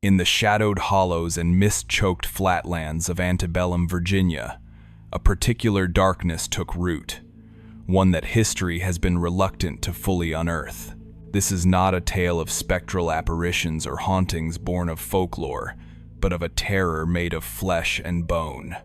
In the shadowed hollows and mist-choked flatlands of antebellum Virginia, a particular darkness took root, one that history has been reluctant to fully unearth. This is not a tale of spectral apparitions or hauntings born of folklore, but of a terror made of flesh and bone.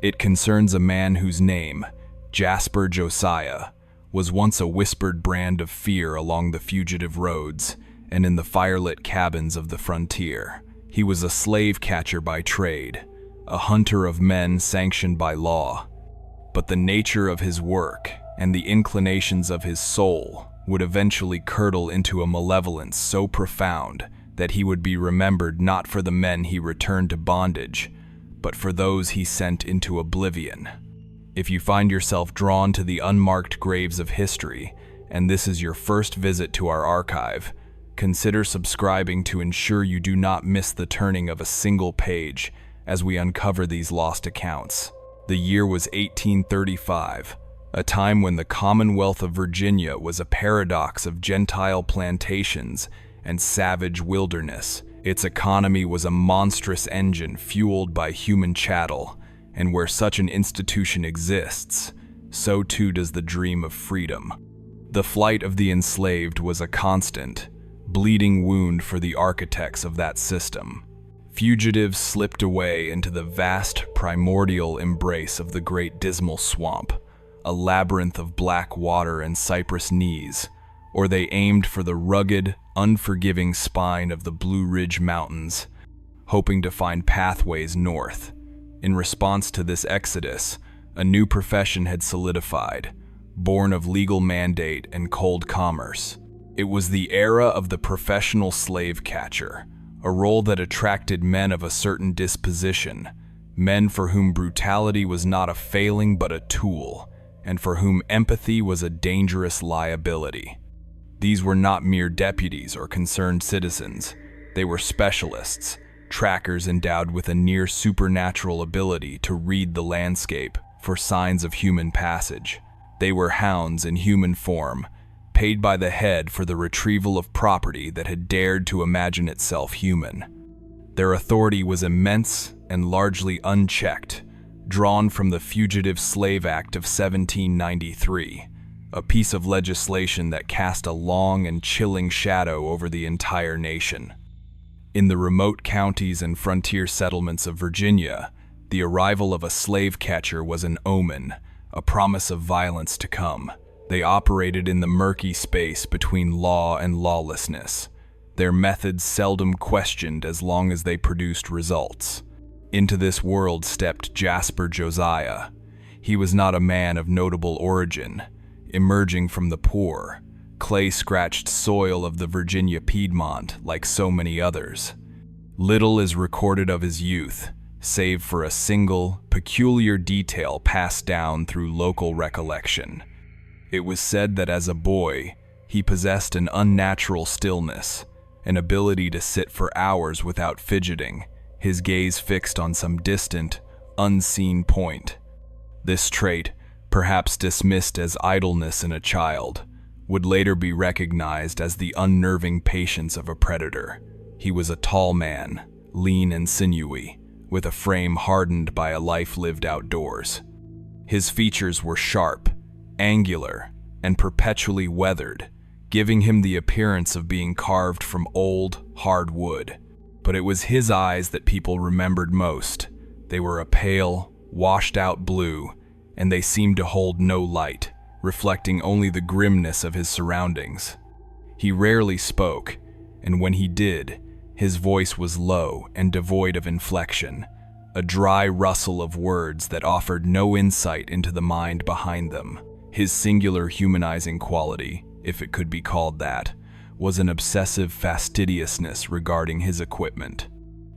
It concerns a man whose name, Jasper Josiah, was once a whispered brand of fear along the fugitive roads and in the firelit cabins of the frontier. He was a slave catcher by trade, a hunter of men sanctioned by law. But the nature of his work and the inclinations of his soul would eventually curdle into a malevolence so profound that he would be remembered not for the men he returned to bondage, but for those he sent into oblivion. If you find yourself drawn to the unmarked graves of history, and this is your first visit to our archive, consider subscribing to ensure you do not miss the turning of a single page as we uncover these lost accounts. The year was 1835, a time when the Commonwealth of Virginia was a paradox of Gentile plantations and savage wilderness. Its economy was a monstrous engine fueled by human chattel, and where such an institution exists, so too does the dream of freedom. The flight of the enslaved was a constant, bleeding wound for the architects of that system. Fugitives slipped away into the vast primordial embrace of the Great Dismal Swamp, a labyrinth of black water and cypress knees, or they aimed for the rugged, unforgiving spine of the Blue Ridge Mountains, hoping to find pathways north. In response to this exodus, a new profession had solidified, born of legal mandate and cold commerce. It was the era of the professional slave catcher, a role that attracted men of a certain disposition, men for whom brutality was not a failing but a tool, and for whom empathy was a dangerous liability. These were not mere deputies or concerned citizens. They were specialists, trackers endowed with a near supernatural ability to read the landscape for signs of human passage. They were hounds in human form, paid by the head for the retrieval of property that had dared to imagine itself human. Their authority was immense and largely unchecked, drawn from the Fugitive Slave Act of 1793, a piece of legislation that cast a long and chilling shadow over the entire nation. In the remote counties and frontier settlements of Virginia, the arrival of a slave catcher was an omen, a promise of violence to come. They operated in the murky space between law and lawlessness, their methods seldom questioned as long as they produced results. Into this world stepped Jasper Josiah. He was not a man of notable origin, emerging from the poor, clay-scratched soil of the Virginia Piedmont like so many others. Little is recorded of his youth, save for a single, peculiar detail passed down through local recollection. It was said that as a boy, he possessed an unnatural stillness, an ability to sit for hours without fidgeting, his gaze fixed on some distant, unseen point. This trait, perhaps dismissed as idleness in a child, would later be recognized as the unnerving patience of a predator. He was a tall man, lean and sinewy, with a frame hardened by a life lived outdoors. His features were sharp, angular, and perpetually weathered, giving him the appearance of being carved from old, hard wood. But it was his eyes that people remembered most. They were a pale, washed-out blue, and they seemed to hold no light, reflecting only the grimness of his surroundings. He rarely spoke, and when he did, his voice was low and devoid of inflection, a dry rustle of words that offered no insight into the mind behind them. His singular humanizing quality, if it could be called that, was an obsessive fastidiousness regarding his equipment.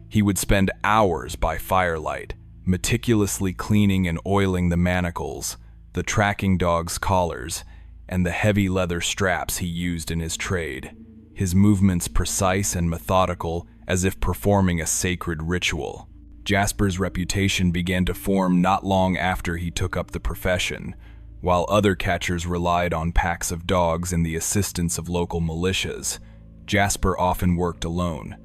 He would spend hours by firelight, meticulously cleaning and oiling the manacles, the tracking dog's collars, and the heavy leather straps he used in his trade, his movements precise and methodical as if performing a sacred ritual. Jasper's reputation began to form not long after he took up the profession. While other catchers relied on packs of dogs and the assistance of local militias, Jasper often worked alone.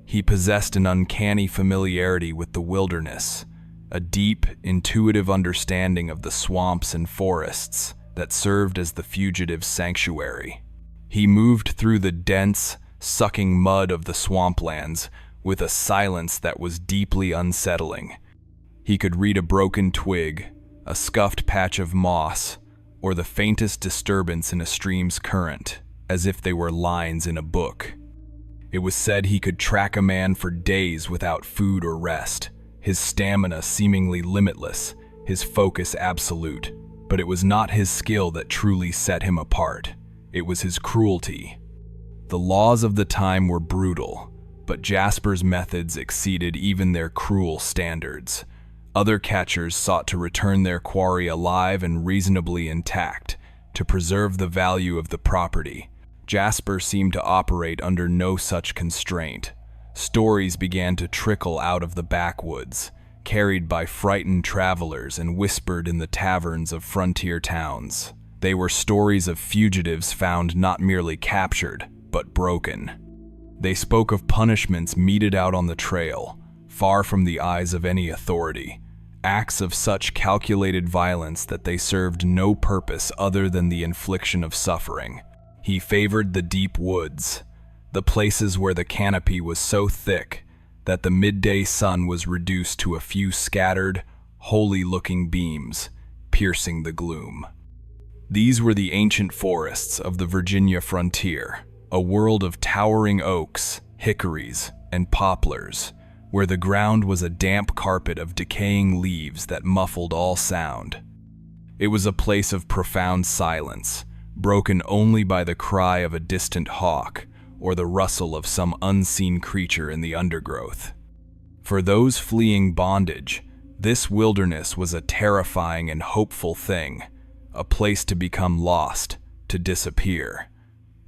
He possessed an uncanny familiarity with the wilderness, a deep, intuitive understanding of the swamps and forests that served as the fugitive's sanctuary. He moved through the dense, sucking mud of the swamplands with a silence that was deeply unsettling. He could read a broken twig, a scuffed patch of moss, or the faintest disturbance in a stream's current, as if they were lines in a book. It was said he could track a man for days without food or rest, his stamina seemingly limitless, his focus absolute. But it was not his skill that truly set him apart. It was his cruelty. The laws of the time were brutal, but Jasper's methods exceeded even their cruel standards. Other catchers sought to return their quarry alive and reasonably intact, to preserve the value of the property. Jasper seemed to operate under no such constraint. Stories began to trickle out of the backwoods, carried by frightened travelers and whispered in the taverns of frontier towns. They were stories of fugitives found not merely captured, but broken. They spoke of punishments meted out on the trail, far from the eyes of any authority, acts of such calculated violence that they served no purpose other than the infliction of suffering. He favored the deep woods, the places where the canopy was so thick that the midday sun was reduced to a few scattered, holy-looking beams, piercing the gloom. These were the ancient forests of the Virginia frontier, a world of towering oaks, hickories, and poplars, where the ground was a damp carpet of decaying leaves that muffled all sound. It was a place of profound silence, broken only by the cry of a distant hawk or the rustle of some unseen creature in the undergrowth. For those fleeing bondage, this wilderness was a terrifying and hopeful thing, a place to become lost, to disappear.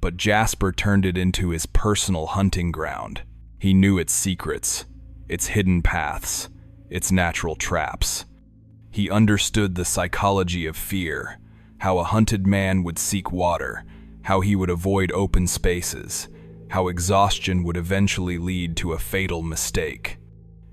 But Jasper turned it into his personal hunting ground. He knew its secrets, its hidden paths, its natural traps. He understood the psychology of fear, how a hunted man would seek water, how he would avoid open spaces, how exhaustion would eventually lead to a fatal mistake.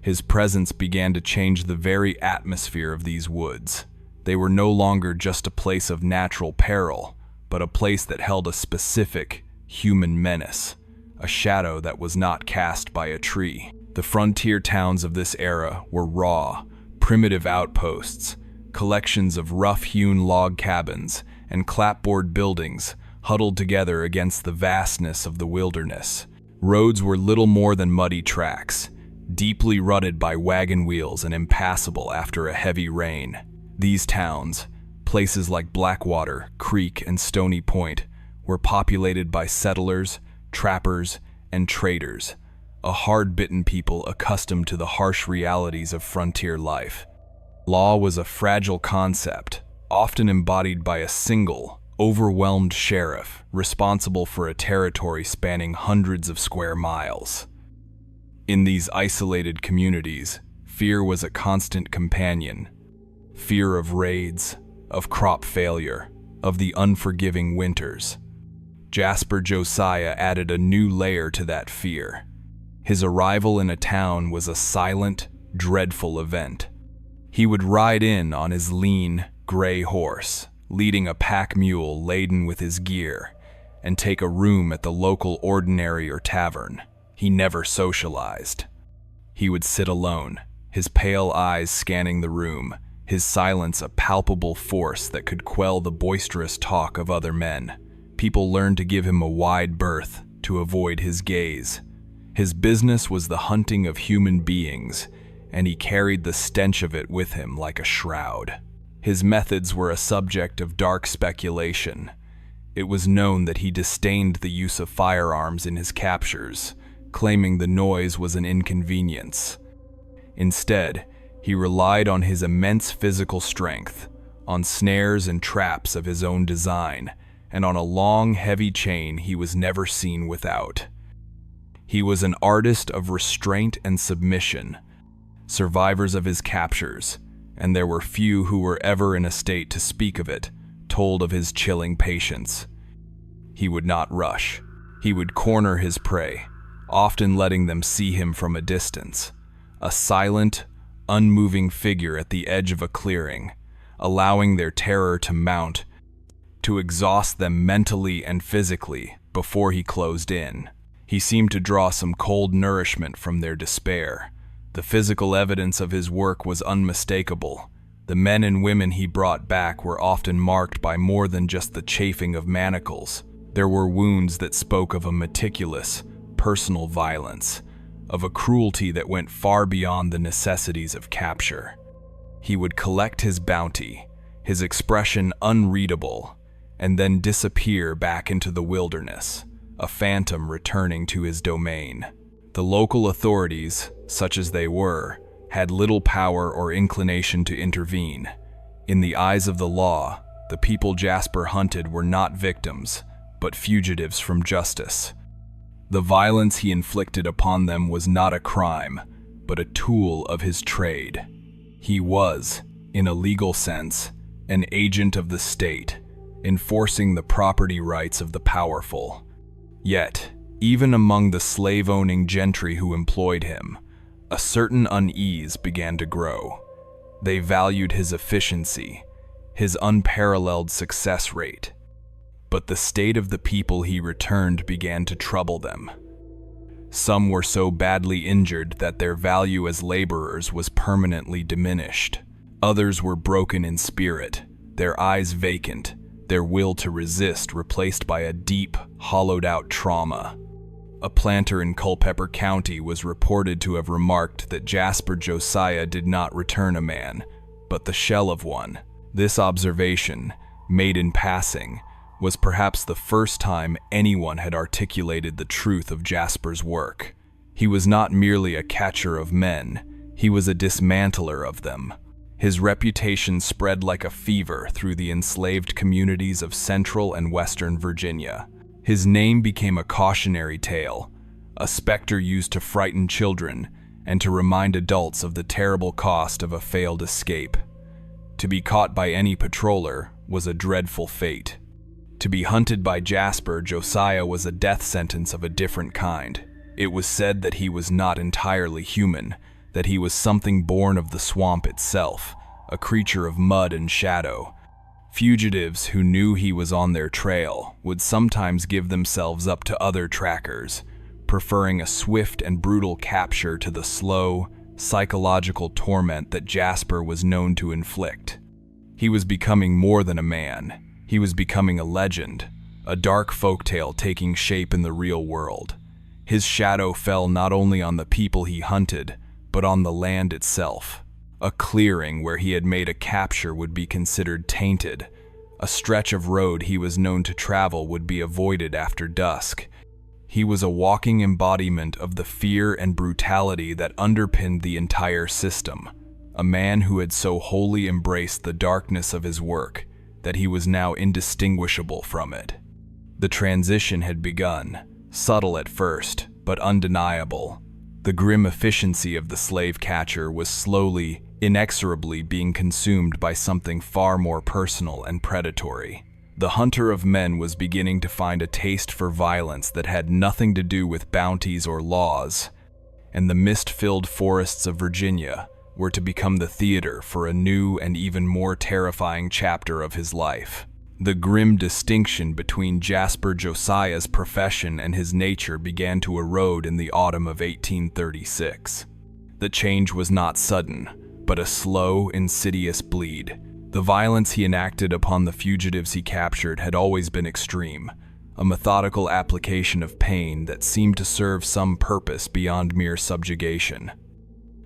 His presence began to change the very atmosphere of these woods. They were no longer just a place of natural peril, but a place that held a specific, human menace, a shadow that was not cast by a tree. The frontier towns of this era were raw, primitive outposts, collections of rough-hewn log cabins and clapboard buildings huddled together against the vastness of the wilderness. Roads were little more than muddy tracks, deeply rutted by wagon wheels and impassable after a heavy rain. These towns, places like Blackwater, Creek, and Stony Point, were populated by settlers, trappers, and traders, a hard-bitten people accustomed to the harsh realities of frontier life. Law was a fragile concept, often embodied by a single, overwhelmed sheriff responsible for a territory spanning hundreds of square miles. In these isolated communities, fear was a constant companion. Fear of raids, of crop failure, of the unforgiving winters. Jasper Josiah added a new layer to that fear. His arrival in a town was a silent, dreadful event. He would ride in on his lean, gray horse, leading a pack mule laden with his gear, and take a room at the local ordinary or tavern. He never socialized. He would sit alone, his pale eyes scanning the room, his silence a palpable force that could quell the boisterous talk of other men. People learned to give him a wide berth, to avoid his gaze. His business was the hunting of human beings, and he carried the stench of it with him like a shroud. His methods were a subject of dark speculation. It was known that he disdained the use of firearms in his captures, claiming the noise was an inconvenience. Instead, he relied on his immense physical strength, on snares and traps of his own design, and on a long, heavy chain he was never seen without. He was an artist of restraint and submission, survivors of his captures, and there were few who were ever in a state to speak of it, told of his chilling patience. He would not rush. He would corner his prey, often letting them see him from a distance. A silent, unmoving figure at the edge of a clearing, allowing their terror to mount, to exhaust them mentally and physically before he closed in. He seemed to draw some cold nourishment from their despair. The physical evidence of his work was unmistakable. The men and women he brought back were often marked by more than just the chafing of manacles. There were wounds that spoke of a meticulous, personal violence, of a cruelty that went far beyond the necessities of capture. He would collect his bounty, his expression unreadable, and then disappear back into the wilderness, a phantom returning to his domain. The local authorities, such as they were, had little power or inclination to intervene. In the eyes of the law, the people Jasper hunted were not victims, but fugitives from justice. The violence he inflicted upon them was not a crime, but a tool of his trade. He was, in a legal sense, an agent of the state, enforcing the property rights of the powerful. Yet, even among the slave-owning gentry who employed him, a certain unease began to grow. They valued his efficiency, his unparalleled success rate. But the state of the people he returned began to trouble them. Some were so badly injured that their value as laborers was permanently diminished. Others were broken in spirit, their eyes vacant, their will to resist replaced by a deep, hollowed-out trauma. A planter in Culpeper County was reported to have remarked that Jasper Josiah did not return a man, but the shell of one. This observation, made in passing, was perhaps the first time anyone had articulated the truth of Jasper's work. He was not merely a catcher of men, he was a dismantler of them. His reputation spread like a fever through the enslaved communities of central and western Virginia. His name became a cautionary tale, a specter used to frighten children and to remind adults of the terrible cost of a failed escape. To be caught by any patroller was a dreadful fate. To be hunted by Jasper Josiah was a death sentence of a different kind. It was said that he was not entirely human, that he was something born of the swamp itself, a creature of mud and shadow. Fugitives who knew he was on their trail would sometimes give themselves up to other trackers, preferring a swift and brutal capture to the slow, psychological torment that Jasper was known to inflict. He was becoming more than a man. He was becoming a legend, a dark folktale taking shape in the real world. His shadow fell not only on the people he hunted, but on the land itself. A clearing where he had made a capture would be considered tainted. A stretch of road he was known to travel would be avoided after dusk. He was a walking embodiment of the fear and brutality that underpinned the entire system. A man who had so wholly embraced the darkness of his work that he was now indistinguishable from it. The transition had begun, subtle at first, but undeniable. The grim efficiency of the slave catcher was slowly, inexorably being consumed by something far more personal and predatory. The hunter of men was beginning to find a taste for violence that had nothing to do with bounties or laws, and the mist-filled forests of Virginia were to become the theater for a new and even more terrifying chapter of his life. The grim distinction between Jasper Josiah's profession and his nature began to erode in the autumn of 1836. The change was not sudden, but a slow, insidious bleed. The violence he enacted upon the fugitives he captured had always been extreme, a methodical application of pain that seemed to serve some purpose beyond mere subjugation.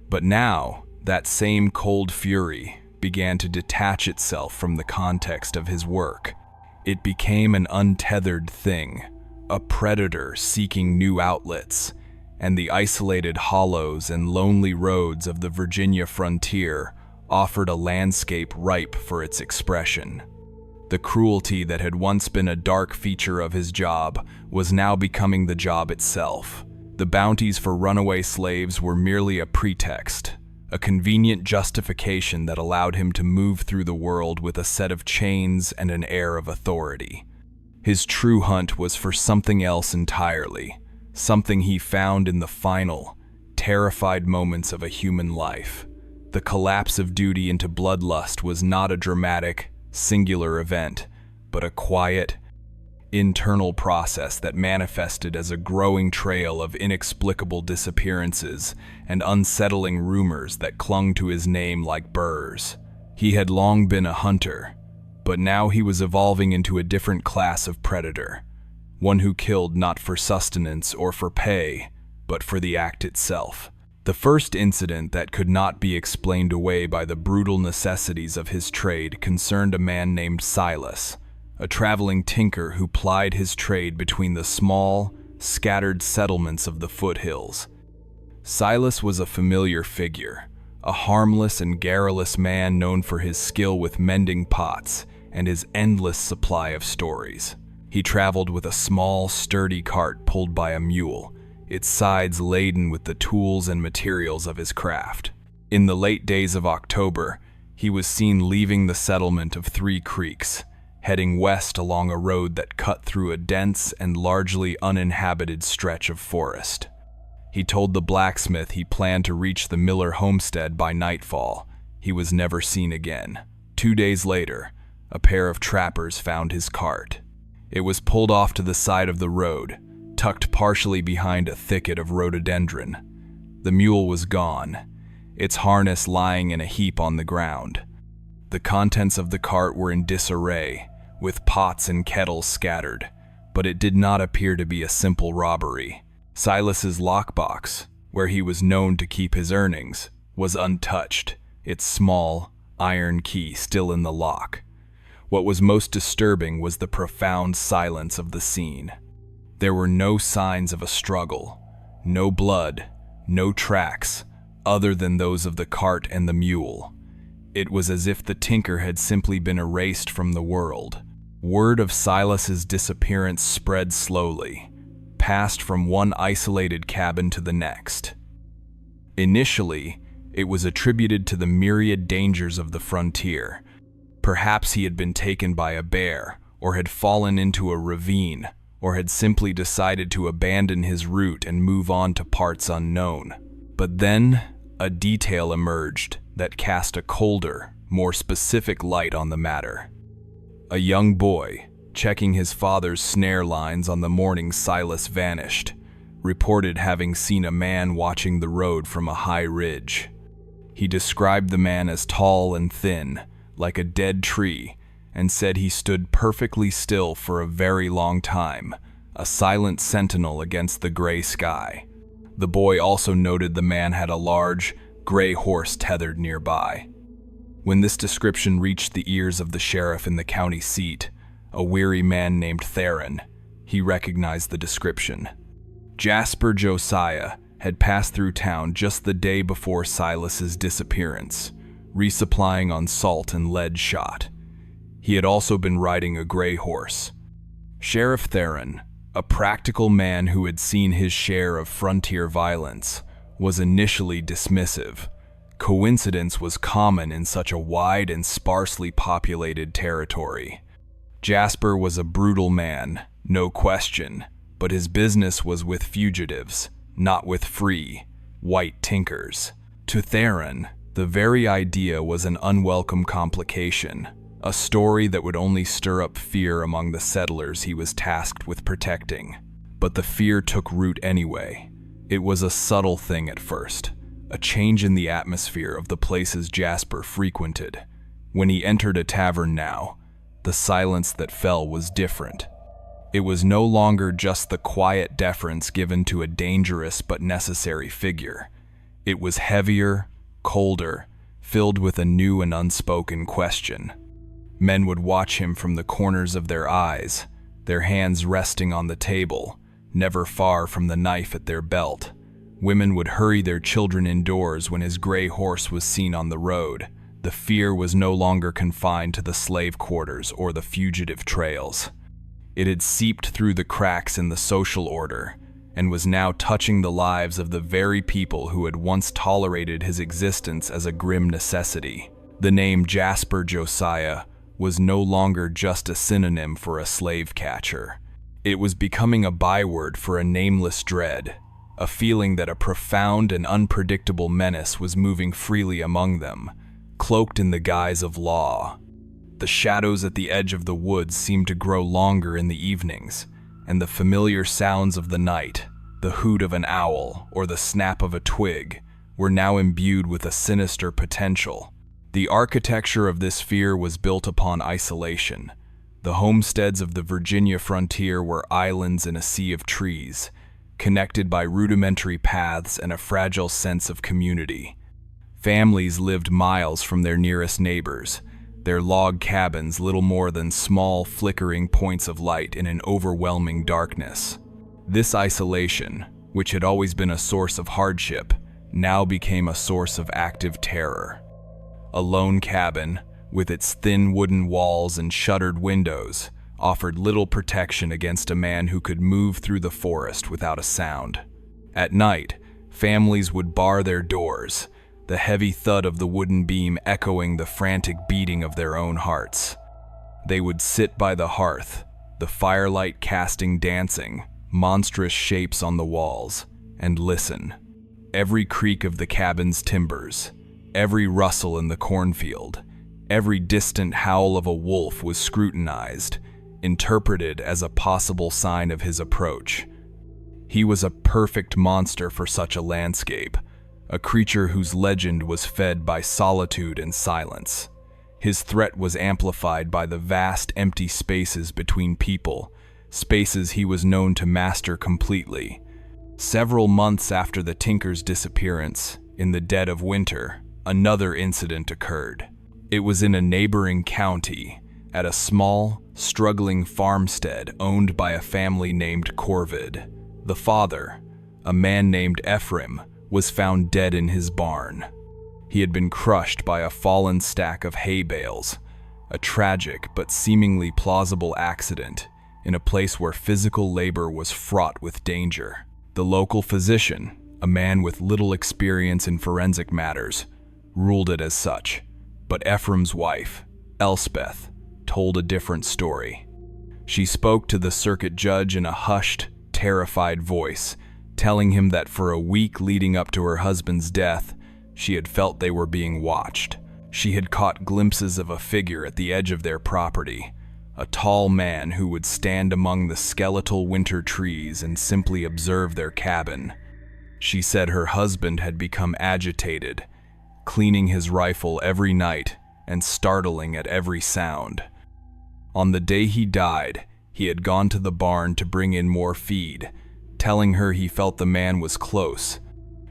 But now, that same cold fury began to detach itself from the context of his work. It became an untethered thing, a predator seeking new outlets, and the isolated hollows and lonely roads of the Virginia frontier offered a landscape ripe for its expression. The cruelty that had once been a dark feature of his job was now becoming the job itself. The bounties for runaway slaves were merely a pretext, a convenient justification that allowed him to move through the world with a set of chains and an air of authority. His true hunt was for something else entirely, something he found in the final, terrified moments of a human life. The collapse of duty into bloodlust was not a dramatic, singular event, but a quiet, internal process that manifested as a growing trail of inexplicable disappearances and unsettling rumors that clung to his name like burrs. He had long been a hunter, but now he was evolving into a different class of predator, one who killed not for sustenance or for pay, but for the act itself. The first incident that could not be explained away by the brutal necessities of his trade concerned a man named Silas, a traveling tinker who plied his trade between the small, scattered settlements of the foothills. Silas was a familiar figure, a harmless and garrulous man known for his skill with mending pots and his endless supply of stories. He traveled with a small, sturdy cart pulled by a mule, its sides laden with the tools and materials of his craft. In the late days of October, he was seen leaving the settlement of 3 Creeks, heading west along a road that cut through a dense and largely uninhabited stretch of forest. He told the blacksmith he planned to reach the Miller homestead by nightfall. He was never seen again. 2 days later, a pair of trappers found his cart. It was pulled off to the side of the road, tucked partially behind a thicket of rhododendron. The mule was gone, its harness lying in a heap on the ground. The contents of the cart were in disarray, with pots and kettles scattered, but it did not appear to be a simple robbery. Silas's lockbox, where he was known to keep his earnings, was untouched, its small, iron key still in the lock. What was most disturbing was the profound silence of the scene. There were no signs of a struggle, no blood, no tracks, other than those of the cart and the mule. It was as if the tinker had simply been erased from the world. Word of Silas's disappearance spread slowly, passed from one isolated cabin to the next. Initially, it was attributed to the myriad dangers of the frontier. Perhaps he had been taken by a bear, or had fallen into a ravine, or had simply decided to abandon his route and move on to parts unknown. But then, a detail emerged that cast a colder, more specific light on the matter. A young boy, checking his father's snare lines on the morning Silas vanished, reported having seen a man watching the road from a high ridge. He described the man as tall and thin, like a dead tree, and said he stood perfectly still for a very long time, a silent sentinel against the gray sky. The boy also noted the man had a large, gray horse tethered nearby. When this description reached the ears of the sheriff in the county seat, a weary man named Theron, he recognized the description. Jasper Josiah had passed through town just the day before Silas's disappearance, resupplying on salt and lead shot. He had also been riding a gray horse. Sheriff Theron, a practical man who had seen his share of frontier violence, was initially dismissive. Coincidence was common in such a wide and sparsely populated territory. Jasper was a brutal man, no question, but his business was with fugitives, not with free, white tinkers. To Theron, the very idea was an unwelcome complication, a story that would only stir up fear among the settlers he was tasked with protecting. But the fear took root anyway. It was a subtle thing at first, a change in the atmosphere of the places Jasper frequented. When he entered a tavern now, the silence that fell was different. It was no longer just the quiet deference given to a dangerous but necessary figure. It was heavier, colder, filled with a new and unspoken question. Men would watch him from the corners of their eyes, their hands resting on the table, never far from the knife at their belt. Women would hurry their children indoors when his gray horse was seen on the road. The fear was no longer confined to the slave quarters or the fugitive trails. It had seeped through the cracks in the social order and was now touching the lives of the very people who had once tolerated his existence as a grim necessity. The name Jasper Josiah was no longer just a synonym for a slave catcher. It was becoming a byword for a nameless dread, a feeling that a profound and unpredictable menace was moving freely among them, cloaked in the guise of law. The shadows at the edge of the woods seemed to grow longer in the evenings, and the familiar sounds of the night, the hoot of an owl or the snap of a twig, were now imbued with a sinister potential. The architecture of this fear was built upon isolation. The homesteads of the Virginia frontier were islands in a sea of trees, connected by rudimentary paths and a fragile sense of community. Families lived miles from their nearest neighbors, their log cabins little more than small, flickering points of light in an overwhelming darkness. This isolation, which had always been a source of hardship, now became a source of active terror. A lone cabin, with its thin wooden walls and shuttered windows, offered little protection against a man who could move through the forest without a sound. At night, families would bar their doors, the heavy thud of the wooden beam echoing the frantic beating of their own hearts. They would sit by the hearth, the firelight casting dancing, monstrous shapes on the walls, and listen. Every creak of the cabin's timbers, every rustle in the cornfield, every distant howl of a wolf was scrutinized, interpreted as a possible sign of his approach. He was a perfect monster for such a landscape, a creature whose legend was fed by solitude and silence. His threat was amplified by the vast empty spaces between people, spaces he was known to master completely. Several months after the tinker's disappearance, in the dead of winter, another incident occurred. It was in a neighboring county, at a small, struggling farmstead owned by a family named Corvid. The father, a man named Ephraim, was found dead in his barn. He had been crushed by a fallen stack of hay bales, a tragic but seemingly plausible accident in a place where physical labor was fraught with danger. The local physician, a man with little experience in forensic matters, ruled it as such, but Ephraim's wife, Elspeth, told a different story. She spoke to the circuit judge in a hushed, terrified voice, telling him that for a week leading up to her husband's death, she had felt they were being watched. She had caught glimpses of a figure at the edge of their property, a tall man who would stand among the skeletal winter trees and simply observe their cabin. She said her husband had become agitated, cleaning his rifle every night and startling at every sound. On the day he died, he had gone to the barn to bring in more feed, telling her he felt the man was close.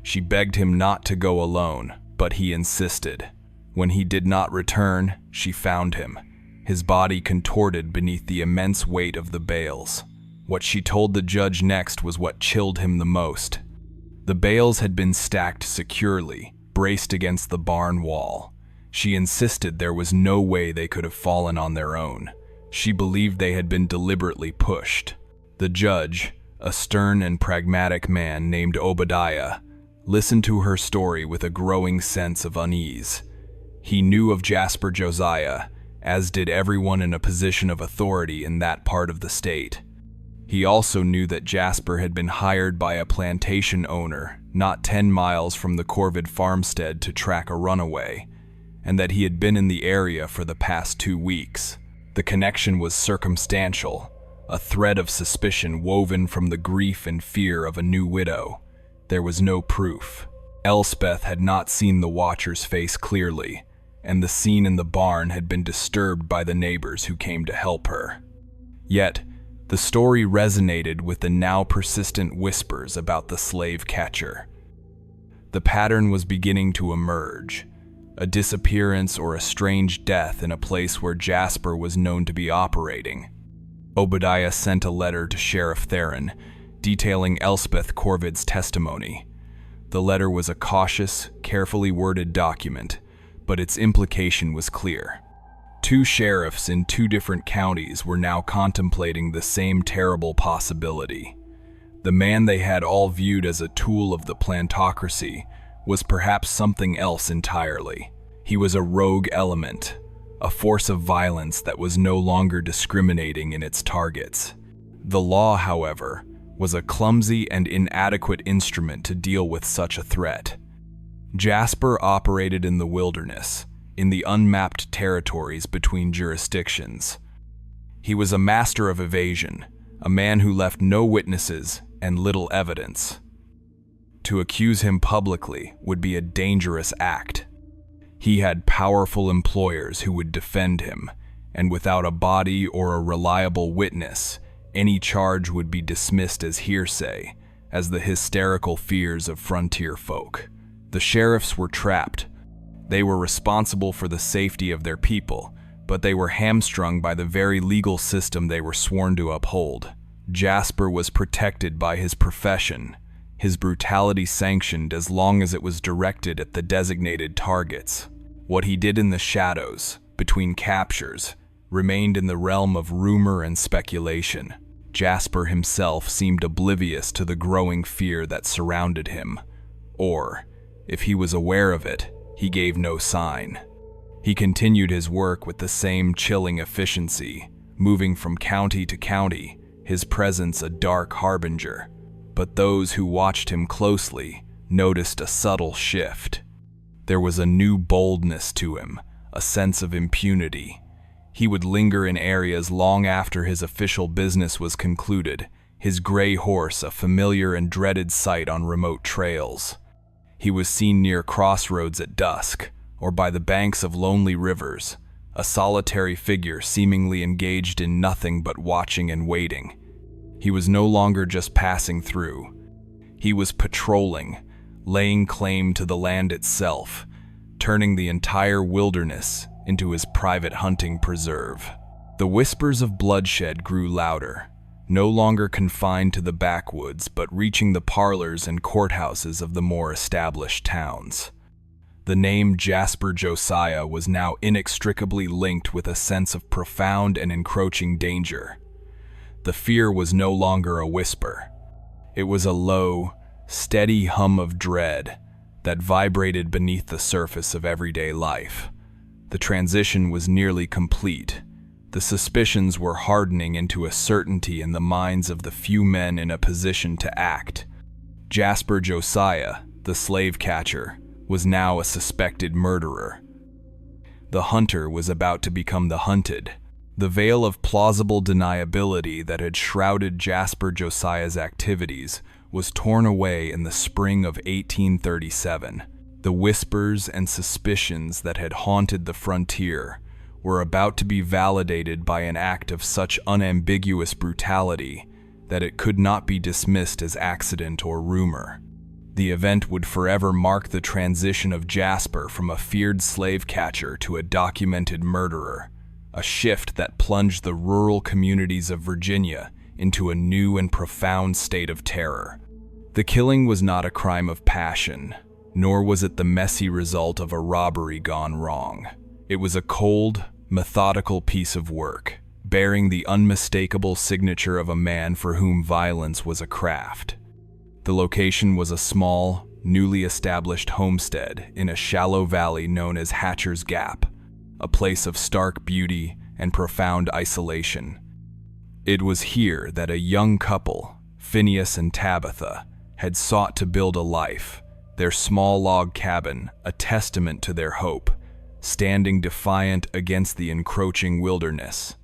She begged him not to go alone, but he insisted. When he did not return, she found him, his body contorted beneath the immense weight of the bales. What she told the judge next was what chilled him the most. The bales had been stacked securely, braced against the barn wall. She insisted there was no way they could have fallen on their own. She believed they had been deliberately pushed. The judge, a stern and pragmatic man named Obadiah, listened to her story with a growing sense of unease. He knew of Jasper Josiah, as did everyone in a position of authority in that part of the state. He also knew that Jasper had been hired by a plantation owner not 10 miles from the Corvid farmstead to track a runaway, and that he had been in the area for the past 2 weeks. The connection was circumstantial, a thread of suspicion woven from the grief and fear of a new widow. There was no proof. Elspeth had not seen the watcher's face clearly, and the scene in the barn had been disturbed by the neighbors who came to help her. Yet, the story resonated with the now persistent whispers about the slave catcher. The pattern was beginning to emerge, a disappearance or a strange death in a place where Jasper was known to be operating. Obadiah sent a letter to Sheriff Theron, detailing Elspeth Corvid's testimony. The letter was a cautious, carefully worded document, but its implication was clear. 2 sheriffs in 2 different counties were now contemplating the same terrible possibility. The man they had all viewed as a tool of the plantocracy was perhaps something else entirely. He was a rogue element, a force of violence that was no longer discriminating in its targets. The law, however, was a clumsy and inadequate instrument to deal with such a threat. Jasper operated in the wilderness, in the unmapped territories between jurisdictions. He was a master of evasion, a man who left no witnesses and little evidence. To accuse him publicly would be a dangerous act. He had powerful employers who would defend him, and without a body or a reliable witness, any charge would be dismissed as hearsay, as the hysterical fears of frontier folk. The sheriffs were trapped. They were responsible for the safety of their people, but they were hamstrung by the very legal system they were sworn to uphold. Jasper was protected by his profession, his brutality sanctioned as long as it was directed at the designated targets. What he did in the shadows, between captures, remained in the realm of rumor and speculation. Jasper himself seemed oblivious to the growing fear that surrounded him, or, if he was aware of it, he gave no sign. He continued his work with the same chilling efficiency, moving from county to county, his presence a dark harbinger. But those who watched him closely noticed a subtle shift. There was a new boldness to him, a sense of impunity. He would linger in areas long after his official business was concluded, his gray horse a familiar and dreaded sight on remote trails. He was seen near crossroads at dusk, or by the banks of lonely rivers, a solitary figure seemingly engaged in nothing but watching and waiting. He was no longer just passing through. He was patrolling, laying claim to the land itself, turning the entire wilderness into his private hunting preserve. The whispers of bloodshed grew louder, no longer confined to the backwoods but reaching the parlors and courthouses of the more established towns. The name Jasper Josiah was now inextricably linked with a sense of profound and encroaching danger. The fear was no longer a whisper. It was a low, steady hum of dread that vibrated beneath the surface of everyday life. The transition was nearly complete. The suspicions were hardening into a certainty in the minds of the few men in a position to act. Jasper Josiah, the slave catcher, was now a suspected murderer. The hunter was about to become the hunted. The veil of plausible deniability that had shrouded Jasper Josiah's activities was torn away in the spring of 1837. The whispers and suspicions that had haunted the frontier were about to be validated by an act of such unambiguous brutality that it could not be dismissed as accident or rumor. The event would forever mark the transition of Jasper from a feared slave catcher to a documented murderer, a shift that plunged the rural communities of Virginia into a new and profound state of terror. The killing was not a crime of passion, nor was it the messy result of a robbery gone wrong. It was a cold, methodical piece of work, bearing the unmistakable signature of a man for whom violence was a craft. The location was a small, newly established homestead in a shallow valley known as Hatcher's Gap, a place of stark beauty and profound isolation. It was here that a young couple, Phineas and Tabitha, had sought to build a life, their small log cabin a testament to their hope, standing defiant against the encroaching wilderness.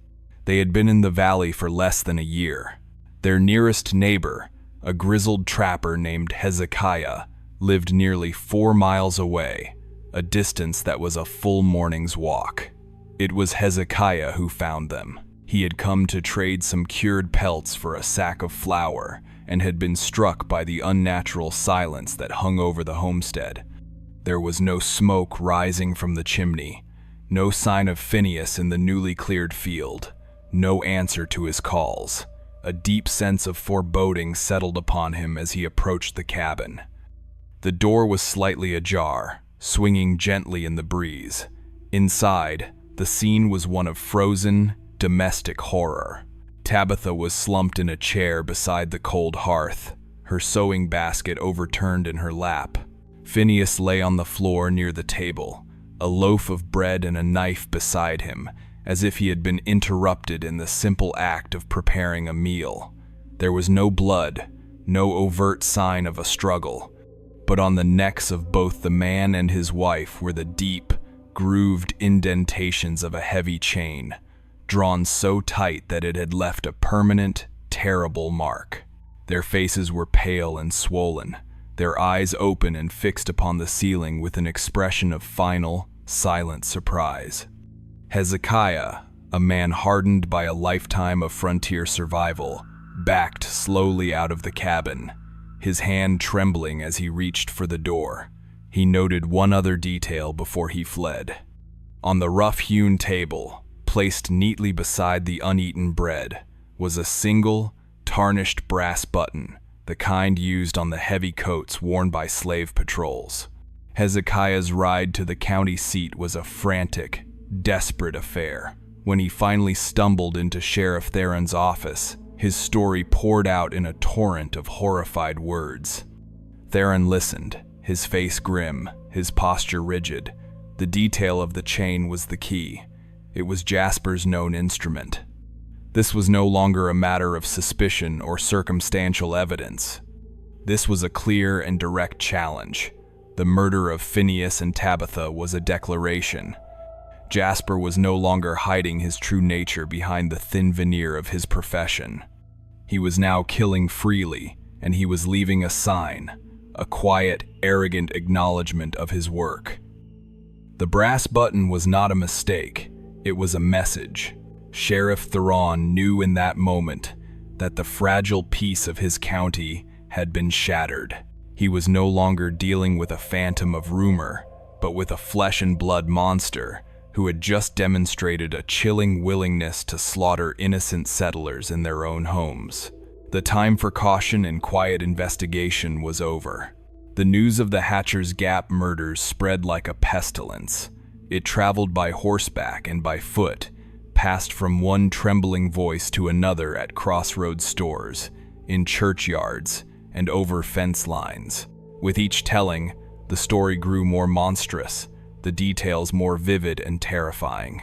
They had been in the valley for less than a year. Their nearest neighbor, a grizzled trapper named Hezekiah, lived nearly 4 miles away, a distance that was a full morning's walk. It was Hezekiah who found them. He had come to trade some cured pelts for a sack of flour and had been struck by the unnatural silence that hung over the homestead. There was no smoke rising from the chimney, no sign of Phineas in the newly cleared field, no answer to his calls. A deep sense of foreboding settled upon him as he approached the cabin. The door was slightly ajar, swinging gently in the breeze. Inside, the scene was one of frozen, domestic horror. Tabitha was slumped in a chair beside the cold hearth, her sewing basket overturned in her lap. Phineas lay on the floor near the table, a loaf of bread and a knife beside him, as if he had been interrupted in the simple act of preparing a meal. There was no blood, no overt sign of a struggle, but on the necks of both the man and his wife were the deep, grooved indentations of a heavy chain, drawn so tight that it had left a permanent, terrible mark. Their faces were pale and swollen, their eyes open and fixed upon the ceiling with an expression of final, silent surprise. Hezekiah, a man hardened by a lifetime of frontier survival, backed slowly out of the cabin, his hand trembling as he reached for the door. He noted one other detail before he fled. On the rough-hewn table, placed neatly beside the uneaten bread, was a single, tarnished brass button, the kind used on the heavy coats worn by slave patrols. Hezekiah's ride to the county seat was a frantic, desperate affair. When he finally stumbled into Sheriff Theron's office, his story poured out in a torrent of horrified words. Theron listened, his face grim, his posture rigid. The detail of the chain was the key. It was Jasper's known instrument. This was no longer a matter of suspicion or circumstantial evidence. This was a clear and direct challenge. The murder of Phineas and Tabitha was a declaration. Jasper was no longer hiding his true nature behind the thin veneer of his profession. He was now killing freely, and he was leaving a sign, a quiet, arrogant acknowledgement of his work. The brass button was not a mistake, it was a message. Sheriff Theron knew in that moment that the fragile peace of his county had been shattered. He was no longer dealing with a phantom of rumor, but with a flesh and blood monster who had just demonstrated a chilling willingness to slaughter innocent settlers in their own homes. The time for caution and quiet investigation was over. The news of the Hatcher's Gap murders spread like a pestilence. It traveled by horseback and by foot, passed from one trembling voice to another at crossroads stores, in churchyards, and over fence lines. With each telling, the story grew more monstrous, the details more vivid and terrifying.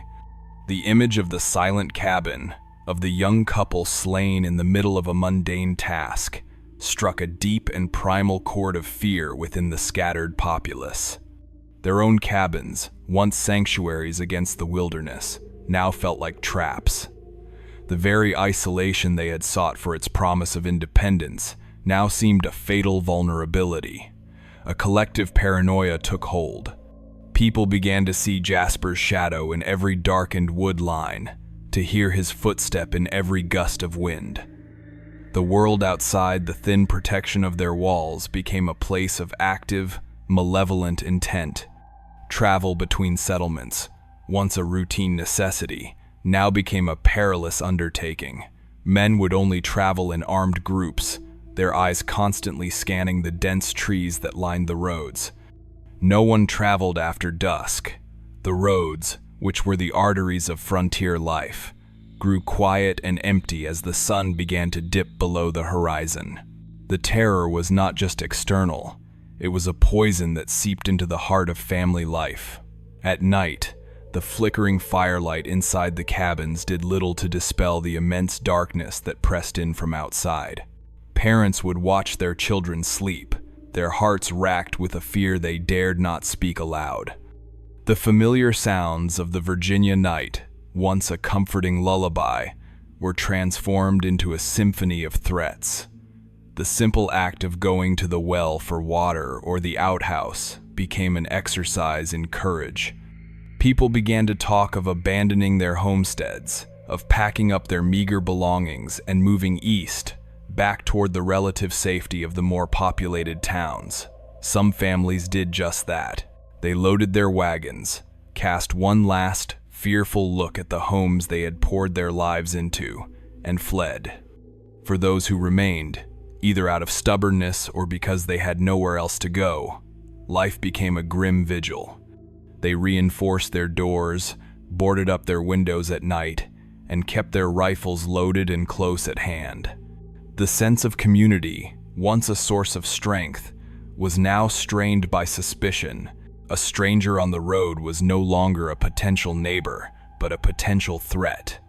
The image of the silent cabin, of the young couple slain in the middle of a mundane task, struck a deep and primal chord of fear within the scattered populace. Their own cabins, once sanctuaries against the wilderness, now felt like traps. The very isolation they had sought for its promise of independence now seemed a fatal vulnerability. A collective paranoia took hold. People began to see Jasper's shadow in every darkened wood line, to hear his footstep in every gust of wind. The world outside the thin protection of their walls became a place of active, malevolent intent. Travel between settlements, once a routine necessity, now became a perilous undertaking. Men would only travel in armed groups, their eyes constantly scanning the dense trees that lined the roads. No one traveled after dusk. The roads, which were the arteries of frontier life, grew quiet and empty as the sun began to dip below the horizon. The terror was not just external, it was a poison that seeped into the heart of family life. At night, the flickering firelight inside the cabins did little to dispel the immense darkness that pressed in from outside. Parents would watch their children sleep, their hearts racked with a fear they dared not speak aloud. The familiar sounds of the Virginia night, once a comforting lullaby, were transformed into a symphony of threats. The simple act of going to the well for water or the outhouse became an exercise in courage. People began to talk of abandoning their homesteads, of packing up their meager belongings and moving east, back toward the relative safety of the more populated towns. Some families did just that. They loaded their wagons, cast one last, fearful look at the homes they had poured their lives into, and fled. For those who remained, either out of stubbornness or because they had nowhere else to go, life became a grim vigil. They reinforced their doors, boarded up their windows at night, and kept their rifles loaded and close at hand. The sense of community, once a source of strength, was now strained by suspicion. A stranger on the road was no longer a potential neighbor, but a potential threat.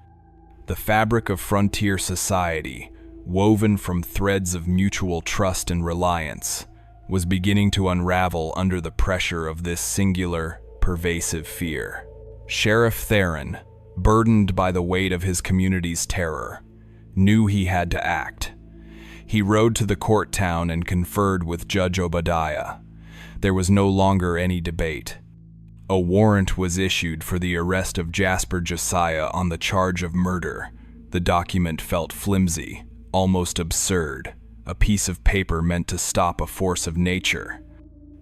The fabric of frontier society, woven from threads of mutual trust and reliance, was beginning to unravel under the pressure of this singular, pervasive fear. Sheriff Theron, burdened by the weight of his community's terror, knew he had to act. He rode to the court town and conferred with Judge Obadiah. There was no longer any debate. A warrant was issued for the arrest of Jasper Josiah on the charge of murder. The document felt flimsy, almost absurd, a piece of paper meant to stop a force of nature.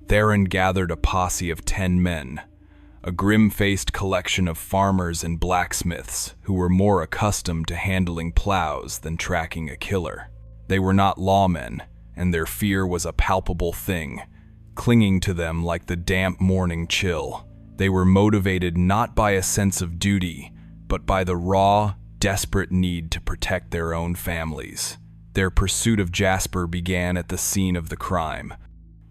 Theron gathered a posse of 10 men, a grim-faced collection of farmers and blacksmiths who were more accustomed to handling plows than tracking a killer. They were not lawmen, and their fear was a palpable thing, clinging to them like the damp morning chill. They were motivated not by a sense of duty, but by the raw, desperate need to protect their own families. Their pursuit of Jasper began at the scene of the crime.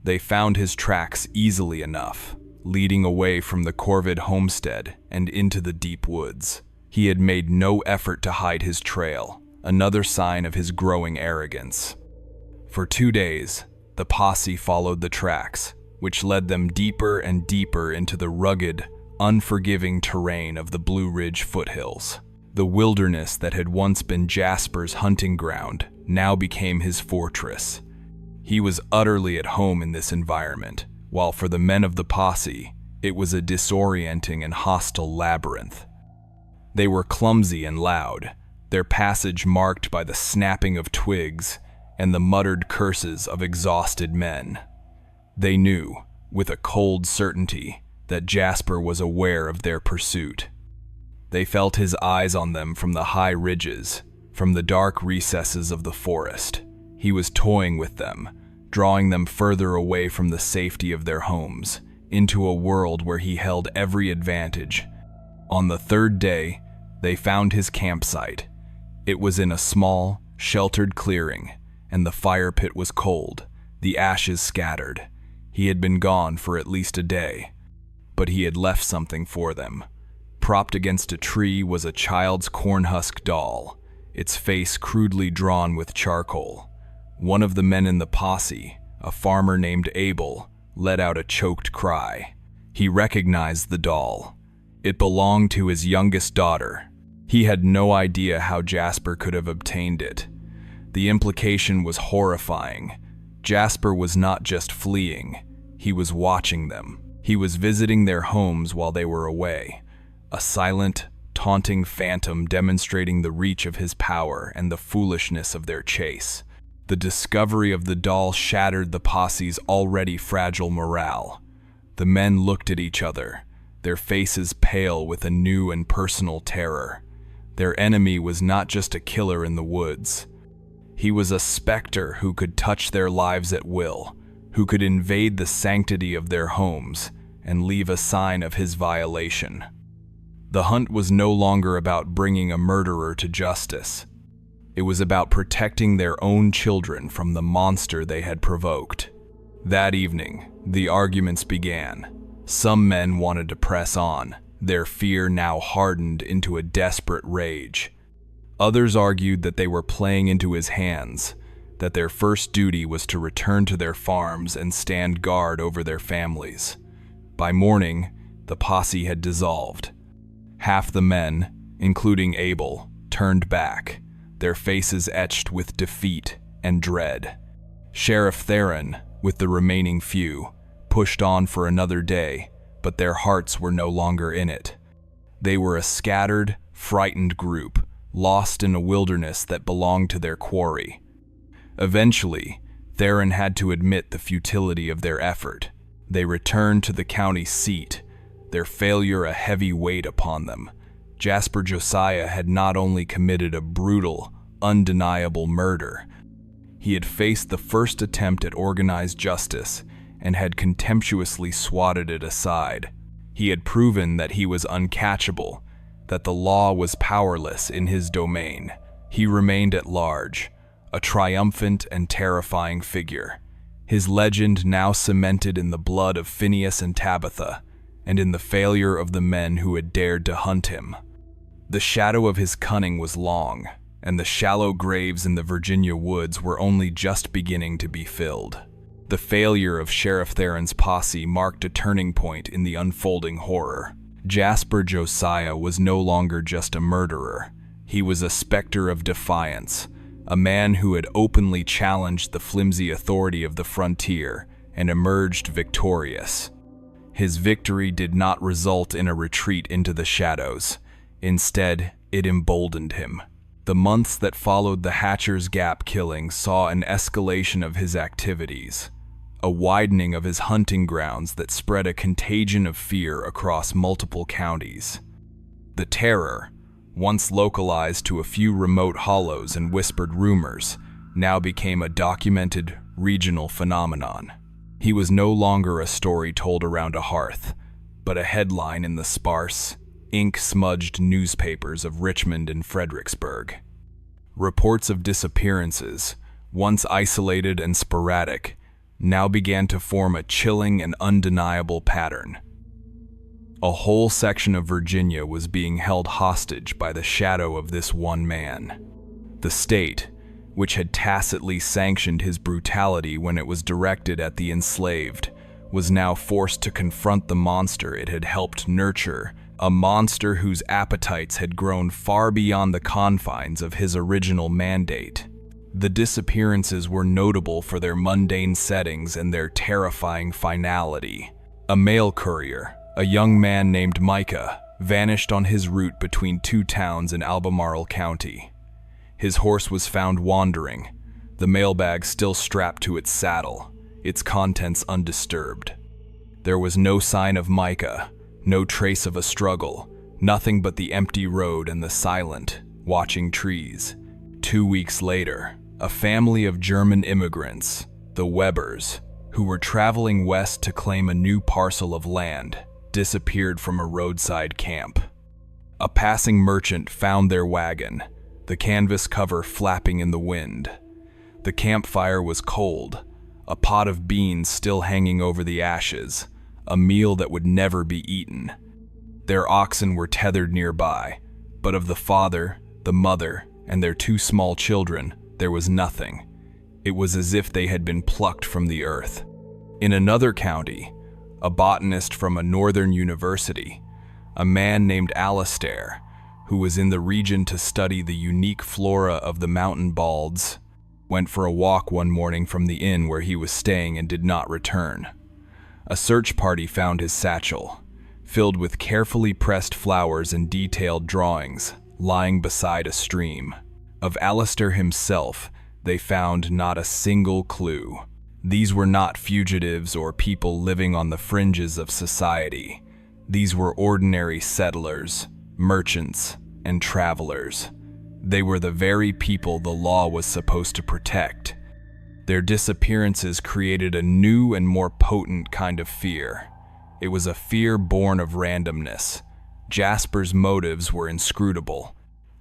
They found his tracks easily enough, leading away from the Corvid homestead and into the deep woods. He had made no effort to hide his trail, another sign of his growing arrogance. For 2 days, the posse followed the tracks, which led them deeper and deeper into the rugged, unforgiving terrain of the Blue Ridge foothills. The wilderness that had once been Jasper's hunting ground now became his fortress. He was utterly at home in this environment, while for the men of the posse, it was a disorienting and hostile labyrinth. They were clumsy and loud, their passage marked by the snapping of twigs and the muttered curses of exhausted men. They knew, with a cold certainty, that Jasper was aware of their pursuit. They felt his eyes on them from the high ridges, from the dark recesses of the forest. He was toying with them, drawing them further away from the safety of their homes, into a world where he held every advantage. On the 3rd day, they found his campsite. It was in a small, sheltered clearing, and the fire pit was cold, the ashes scattered. He had been gone for at least a day, but he had left something for them. Propped against a tree was a child's cornhusk doll, its face crudely drawn with charcoal. One of the men in the posse, a farmer named Abel, let out a choked cry. He recognized the doll. It belonged to his youngest daughter. He had no idea how Jasper could have obtained it. The implication was horrifying. Jasper was not just fleeing, he was watching them. He was visiting their homes while they were away, a silent, taunting phantom demonstrating the reach of his power and the foolishness of their chase. The discovery of the doll shattered the posse's already fragile morale. The men looked at each other, their faces pale with a new and personal terror. Their enemy was not just a killer in the woods. He was a specter who could touch their lives at will, who could invade the sanctity of their homes and leave a sign of his violation. The hunt was no longer about bringing a murderer to justice. It was about protecting their own children from the monster they had provoked. That evening, the arguments began. Some men wanted to press on, their fear now hardened into a desperate rage. Others argued that they were playing into his hands, that their first duty was to return to their farms and stand guard over their families. By morning, the posse had dissolved. Half the men, including Abel, turned back, their faces etched with defeat and dread. Sheriff Theron, with the remaining few, pushed on for another day, but their hearts were no longer in it. They were a scattered, frightened group, lost in a wilderness that belonged to their quarry. Eventually, Theron had to admit the futility of their effort. They returned to the county seat, their failure a heavy weight upon them. Jasper Josiah had not only committed a brutal, undeniable murder, he had faced the first attempt at organized justice and had contemptuously swatted it aside. He had proven that he was uncatchable, that the law was powerless in his domain. He remained at large, a triumphant and terrifying figure, his legend now cemented in the blood of Phineas and Tabitha, and in the failure of the men who had dared to hunt him. The shadow of his cunning was long, and the shallow graves in the Virginia woods were only just beginning to be filled. The failure of Sheriff Theron's posse marked a turning point in the unfolding horror. Jasper Josiah was no longer just a murderer. He was a specter of defiance, a man who had openly challenged the flimsy authority of the frontier and emerged victorious. His victory did not result in a retreat into the shadows. Instead, it emboldened him. The months that followed the Hatcher's Gap killing saw an escalation of his activities, a widening of his hunting grounds that spread a contagion of fear across multiple counties. The terror, once localized to a few remote hollows and whispered rumors, now became a documented regional phenomenon. He was no longer a story told around a hearth, but a headline in the sparse, ink-smudged newspapers of Richmond and Fredericksburg. Reports of disappearances, once isolated and sporadic, now began to form a chilling and undeniable pattern. A whole section of Virginia was being held hostage by the shadow of this one man. The state, which had tacitly sanctioned his brutality when it was directed at the enslaved, was now forced to confront the monster it had helped nurture, a monster whose appetites had grown far beyond the confines of his original mandate. The disappearances were notable for their mundane settings and their terrifying finality. A mail courier, a young man named Micah, vanished on his route between two towns in Albemarle County. His horse was found wandering, the mailbag still strapped to its saddle, its contents undisturbed. There was no sign of Micah, no trace of a struggle, nothing but the empty road and the silent, watching trees. 2 weeks later, a family of German immigrants, the Webers, who were traveling west to claim a new parcel of land, disappeared from a roadside camp. A passing merchant found their wagon, the canvas cover flapping in the wind. The campfire was cold, a pot of beans still hanging over the ashes, a meal that would never be eaten. Their oxen were tethered nearby, but of the father, the mother, and their 2 small children, there was nothing. It was as if they had been plucked from the earth. In another county, a botanist from a northern university, a man named Alistair, who was in the region to study the unique flora of the mountain balds, went for a walk one morning from the inn where he was staying and did not return. A search party found his satchel, filled with carefully pressed flowers and detailed drawings, lying beside a stream. Of Alistair himself, they found not a single clue. These were not fugitives or people living on the fringes of society. These were ordinary settlers, merchants, and travelers. They were the very people the law was supposed to protect. Their disappearances created a new and more potent kind of fear. It was a fear born of randomness. Jasper's motives were inscrutable.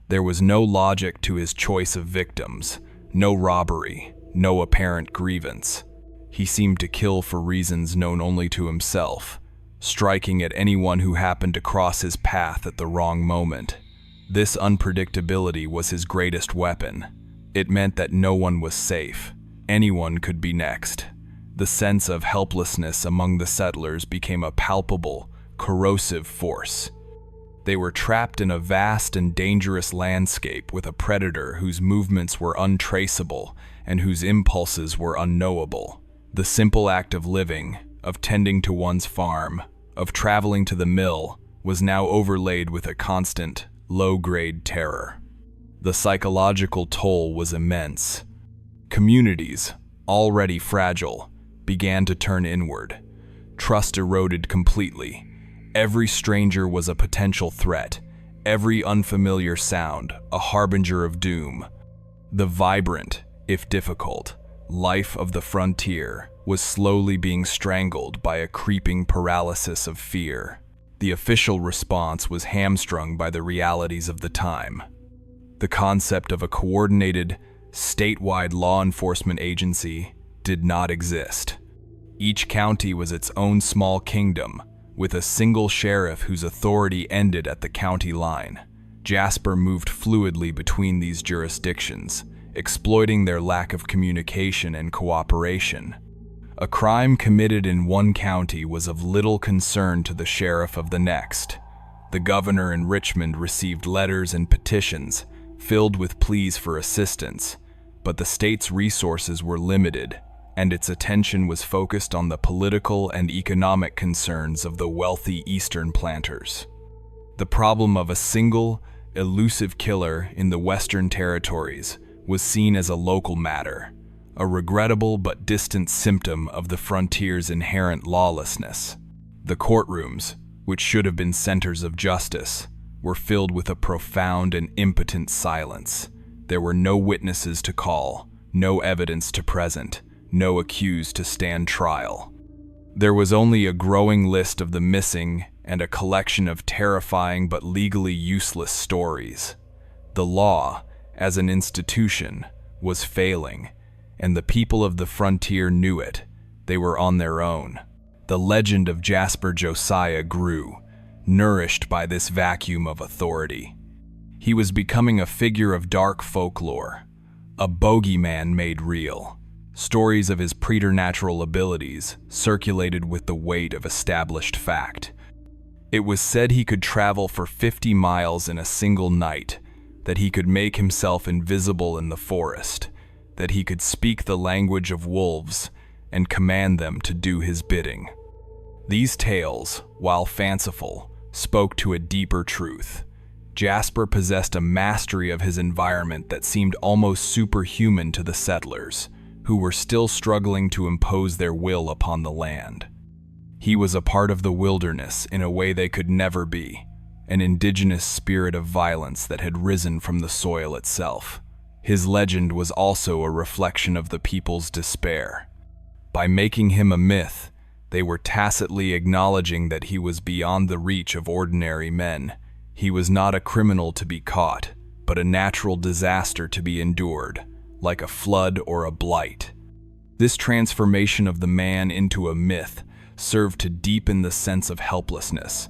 There was no logic to his choice of victims, no robbery, no apparent grievance. He seemed to kill for reasons known only to himself, striking at anyone who happened to cross his path at the wrong moment. This unpredictability was his greatest weapon. It meant that no one was safe. Anyone could be next. The sense of helplessness among the settlers became a palpable, corrosive force. They were trapped in a vast and dangerous landscape with a predator whose movements were untraceable and whose impulses were unknowable. The simple act of living, of tending to one's farm, of traveling to the mill, was now overlaid with a constant, low-grade terror. The psychological toll was immense. Communities, already fragile, began to turn inward. Trust eroded completely. Every stranger was a potential threat, every unfamiliar sound a harbinger of doom. The vibrant, if difficult, life of the frontier was slowly being strangled by a creeping paralysis of fear. The official response was hamstrung by the realities of the time. The concept of a coordinated, statewide law enforcement agency did not exist. Each county was its own small kingdom, with a single sheriff whose authority ended at the county line. Jasper moved fluidly between these jurisdictions, exploiting their lack of communication and cooperation. A crime committed in one county was of little concern to the sheriff of the next. The governor in Richmond received letters and petitions filled with pleas for assistance, but the state's resources were limited, and its attention was focused on the political and economic concerns of the wealthy eastern planters. The problem of a single, elusive killer in the Western Territories was seen as a local matter, a regrettable but distant symptom of the frontier's inherent lawlessness. The courtrooms, which should have been centers of justice, were filled with a profound and impotent silence. There were no witnesses to call, no evidence to present, no accused to stand trial. There was only a growing list of the missing and a collection of terrifying but legally useless stories. The law, as an institution, was failing, and the people of the frontier knew it. They were on their own. The legend of Jasper Josiah grew, nourished by this vacuum of authority. He was becoming a figure of dark folklore, a bogeyman made real. Stories of his preternatural abilities circulated with the weight of established fact. It was said he could travel for 50 miles in a single night, that he could make himself invisible in the forest, that he could speak the language of wolves and command them to do his bidding. These tales, while fanciful, spoke to a deeper truth. Jasper possessed a mastery of his environment that seemed almost superhuman to the settlers, who were still struggling to impose their will upon the land. He was a part of the wilderness in a way they could never be, an indigenous spirit of violence that had risen from the soil itself. His legend was also a reflection of the people's despair. By making him a myth, they were tacitly acknowledging that he was beyond the reach of ordinary men. He was not a criminal to be caught, but a natural disaster to be endured, like a flood or a blight. This transformation of the man into a myth served to deepen the sense of helplessness.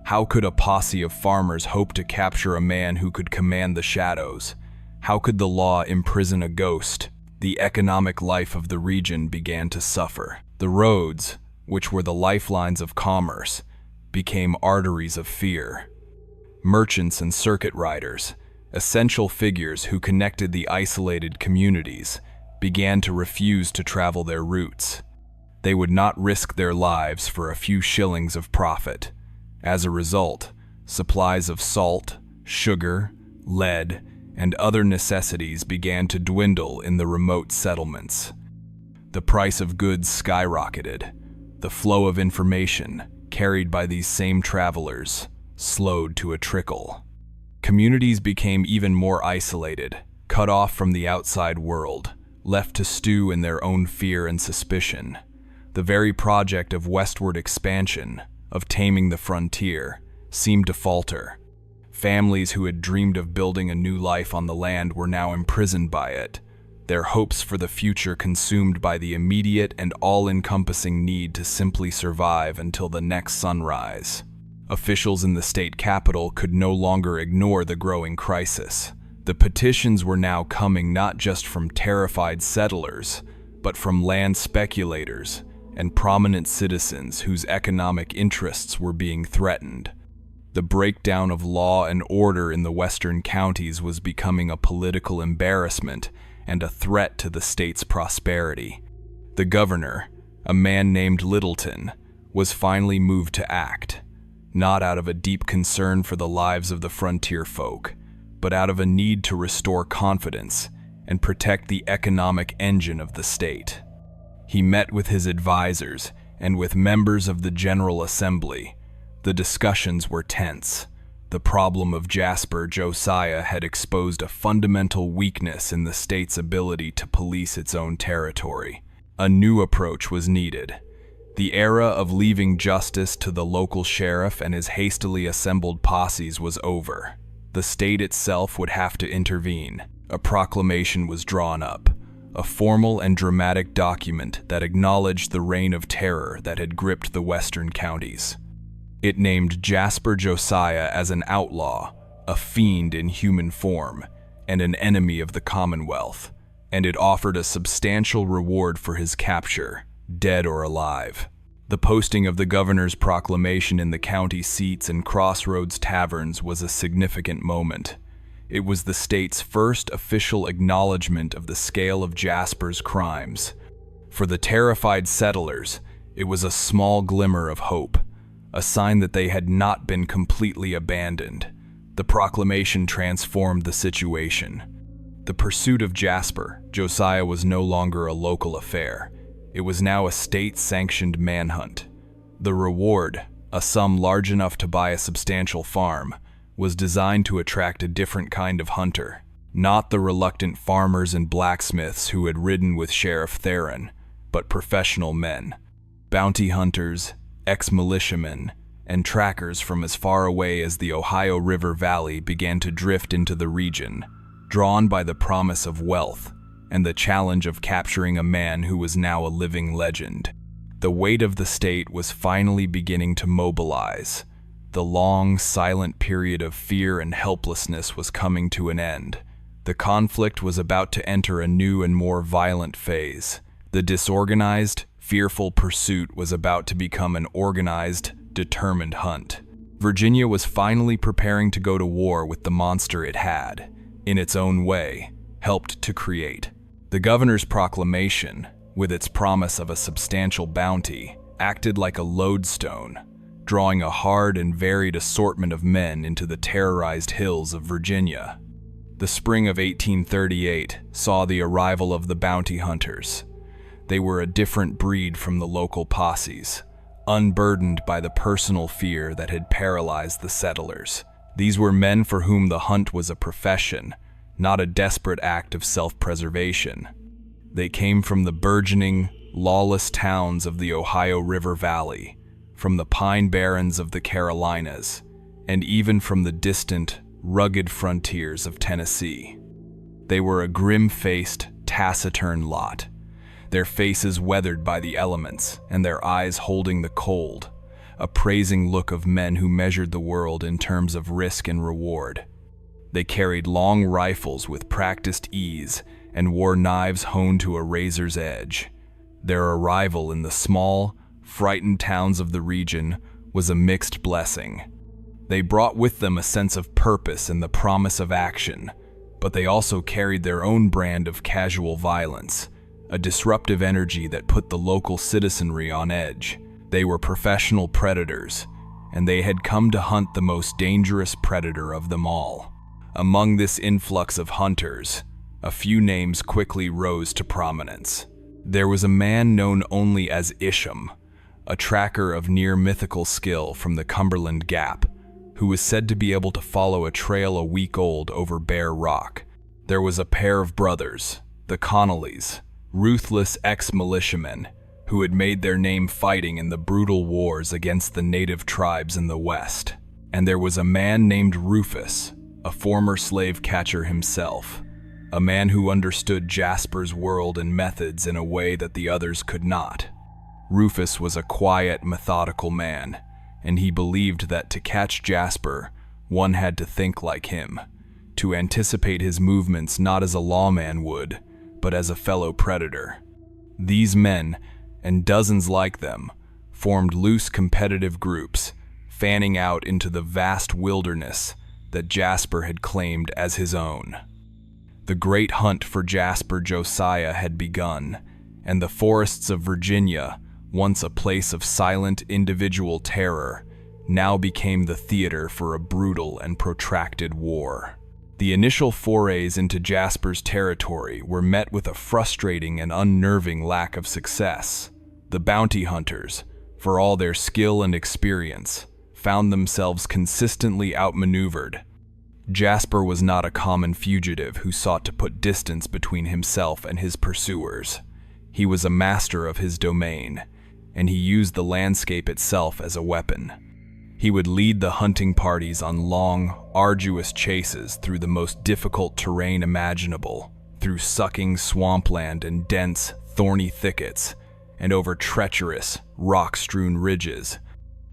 How could a posse of farmers hope to capture a man who could command the shadows? How could the law imprison a ghost? The economic life of the region began to suffer. The roads, which were the lifelines of commerce, became arteries of fear. Merchants and circuit riders, essential figures who connected the isolated communities, began to refuse to travel their routes. They would not risk their lives for a few shillings of profit. As a result, supplies of salt, sugar, lead, and other necessities began to dwindle in the remote settlements. The price of goods skyrocketed. The flow of information, carried by these same travelers, slowed to a trickle. Communities became even more isolated, cut off from the outside world, left to stew in their own fear and suspicion. The very project of westward expansion, of taming the frontier, seemed to falter. Families who had dreamed of building a new life on the land were now imprisoned by it, their hopes for the future consumed by the immediate and all-encompassing need to simply survive until the next sunrise. Officials in the state capital could no longer ignore the growing crisis. The petitions were now coming not just from terrified settlers, but from land speculators and prominent citizens whose economic interests were being threatened. The breakdown of law and order in the western counties was becoming a political embarrassment and a threat to the state's prosperity. The governor, a man named Littleton, was finally moved to act, not out of a deep concern for the lives of the frontier folk, but out of a need to restore confidence and protect the economic engine of the state. He met with his advisors and with members of the General Assembly. The discussions were tense. The problem of Jasper Josiah had exposed a fundamental weakness in the state's ability to police its own territory. A new approach was needed. The era of leaving justice to the local sheriff and his hastily assembled posses was over. The state itself would have to intervene. A proclamation was drawn up, a formal and dramatic document that acknowledged the reign of terror that had gripped the western counties. It named Jasper Josiah as an outlaw a fiend in human form, and an enemy of the Commonwealth, and it offered a substantial reward for his capture, dead or alive. The posting of the governor's proclamation in the county seats and crossroads taverns was a significant moment. It was the state's first official acknowledgement of the scale of Jasper's crimes. For the terrified settlers, it was a small glimmer of hope, a sign that they had not been completely abandoned. The proclamation transformed the situation. The pursuit of Jasper, Josiah, was no longer a local affair. It was now a state-sanctioned manhunt. The reward, a sum large enough to buy a substantial farm, was designed to attract a different kind of hunter, not the reluctant farmers and blacksmiths who had ridden with Sheriff Theron, but professional men, bounty hunters, ex-militiamen, and trackers from as far away as the Ohio River Valley began to drift into the region, drawn by the promise of wealth and the challenge of capturing a man who was now a living legend. The weight of the state was finally beginning to mobilize. The long, silent period of fear and helplessness was coming to an end. The conflict was about to enter a new and more violent phase. The disorganized, fearful pursuit was about to become an organized, determined hunt. Virginia was finally preparing to go to war with the monster it had, in its own way, helped to create. The governor's proclamation, with its promise of a substantial bounty, acted like a lodestone, drawing a hard and varied assortment of men into the terrorized hills of Virginia. The spring of 1838 saw the arrival of the bounty hunters. They were a different breed from the local posses, unburdened by the personal fear that had paralyzed the settlers. These were men for whom the hunt was a profession, not a desperate act of self-preservation. They came from the burgeoning, lawless towns of the Ohio River Valley, from the pine barrens of the Carolinas, and even from the distant, rugged frontiers of Tennessee. They were a grim-faced, taciturn lot, their faces weathered by the elements and their eyes holding the cold, a praising look of men who measured the world in terms of risk and reward. They carried long rifles with practiced ease and wore knives honed to a razor's edge. Their arrival in the small, frightened towns of the region was a mixed blessing. They brought with them a sense of purpose and the promise of action, but they also carried their own brand of casual violence, a disruptive energy that put the local citizenry on edge. They were professional predators, and they had come to hunt the most dangerous predator of them all. Among this influx of hunters, a few names quickly rose to prominence. There was a man known only as Isham, a tracker of near-mythical skill from the Cumberland Gap, who was said to be able to follow a trail a week old over bare rock. There was a pair of brothers, the Connollys, ruthless ex-militiamen, who had made their name fighting in the brutal wars against the native tribes in the West. And there was a man named Rufus, a former slave catcher himself, a man who understood Jasper's world and methods in a way that the others could not. Rufus was a quiet, methodical man, and he believed that to catch Jasper, one had to think like him, to anticipate his movements not as a lawman would, but as a fellow predator. These men, and dozens like them, formed loose competitive groups, fanning out into the vast wilderness that Jasper had claimed as his own. The great hunt for Jasper Josiah had begun, and the forests of Virginia, once a place of silent individual terror, now became the theater for a brutal and protracted war. The initial forays into Jasper's territory were met with a frustrating and unnerving lack of success. The bounty hunters, for all their skill and experience, found themselves consistently outmaneuvered. Jasper was not a common fugitive who sought to put distance between himself and his pursuers. He was a master of his domain, and he used the landscape itself as a weapon. He would lead the hunting parties on long, arduous chases through the most difficult terrain imaginable, through sucking swampland and dense, thorny thickets, and over treacherous, rock-strewn ridges.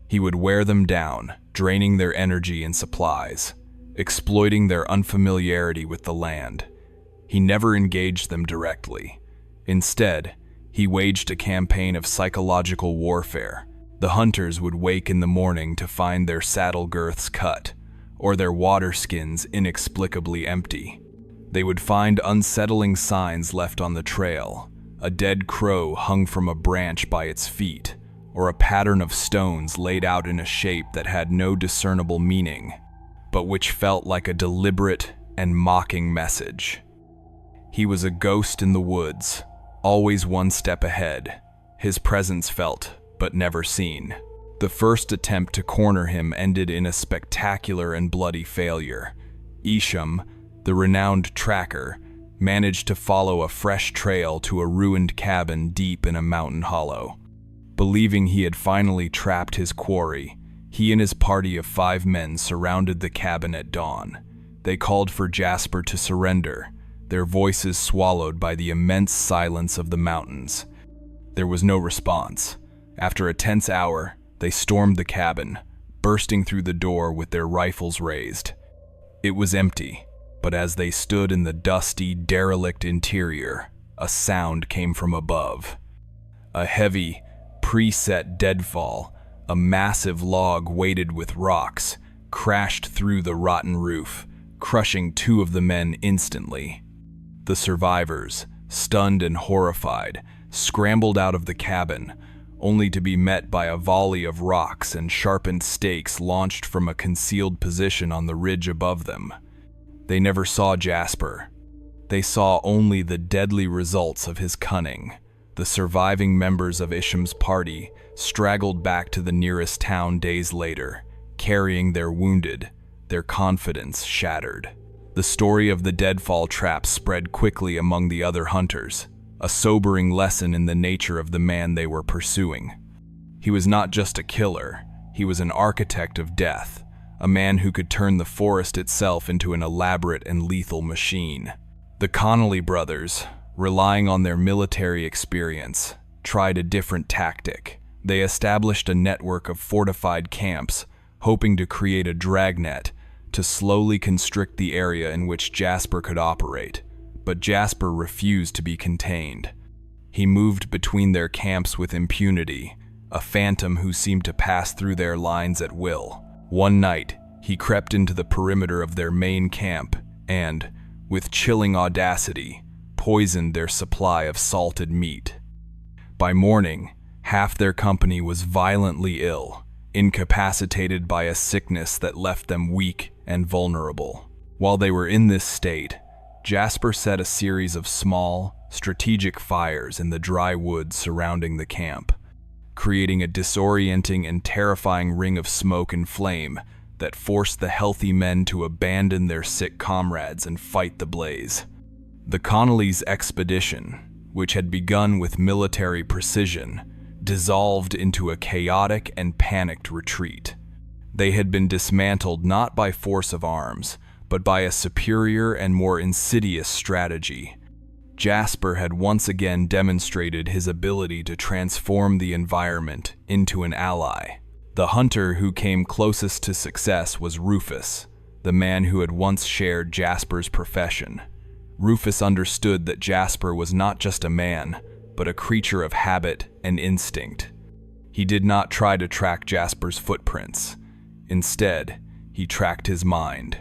He would wear them down, draining their energy and supplies. exploiting their unfamiliarity with the land. He never engaged them directly. Instead, he waged a campaign of psychological warfare. The hunters would wake in the morning to find their saddle girths cut, or their water skins inexplicably empty. They would find unsettling signs left on the trail, a dead crow hung from a branch by its feet, or a pattern of stones laid out in a shape that had no discernible meaning, but which felt like a deliberate and mocking message. He was a ghost in the woods, always one step ahead, his presence felt but never seen. The first attempt to corner him ended in a spectacular and bloody failure. Isham, the renowned tracker, managed to follow a fresh trail to a ruined cabin deep in a mountain hollow. Believing he had finally trapped his quarry, he and his party of 5 men surrounded the cabin at dawn. They called for Jasper to surrender, their voices swallowed by the immense silence of the mountains. There was no response. After a tense hour, they stormed the cabin, bursting through the door with their rifles raised. It was empty, but as they stood in the dusty, derelict interior, a sound came from above. A heavy, preset deadfall, a massive log weighted with rocks, crashed through the rotten roof, crushing 2 of the men instantly. The survivors, stunned and horrified, scrambled out of the cabin, only to be met by a volley of rocks and sharpened stakes launched from a concealed position on the ridge above them. They never saw Jasper. They saw only the deadly results of his cunning. The surviving members of Isham's party straggled back to the nearest town days later, carrying their wounded, their confidence shattered. The story of the deadfall trap spread quickly among the other hunters, a sobering lesson in the nature of the man they were pursuing. He was not just a killer, he was an architect of death, a man who could turn the forest itself into an elaborate and lethal machine. The Connolly brothers, relying on their military experience, tried a different tactic. They established a network of fortified camps, hoping to create a dragnet to slowly constrict the area in which Jasper could operate. But Jasper refused to be contained. He moved between their camps with impunity, a phantom who seemed to pass through their lines at will. One night, he crept into the perimeter of their main camp and, with chilling audacity, poisoned their supply of salted meat. By morning, half their company was violently ill, incapacitated by a sickness that left them weak and vulnerable. While they were in this state, Jasper set a series of small, strategic fires in the dry woods surrounding the camp, creating a disorienting and terrifying ring of smoke and flame that forced the healthy men to abandon their sick comrades and fight the blaze. The Connolly's expedition, which had begun with military precision, dissolved into a chaotic and panicked retreat. They had been dismantled not by force of arms, but by a superior and more insidious strategy. Jasper had once again demonstrated his ability to transform the environment into an ally. The hunter who came closest to success was Rufus, the man who had once shared Jasper's profession. Rufus understood that Jasper was not just a man, but a creature of habit and instinct. He did not try to track Jasper's footprints. Instead, he tracked his mind.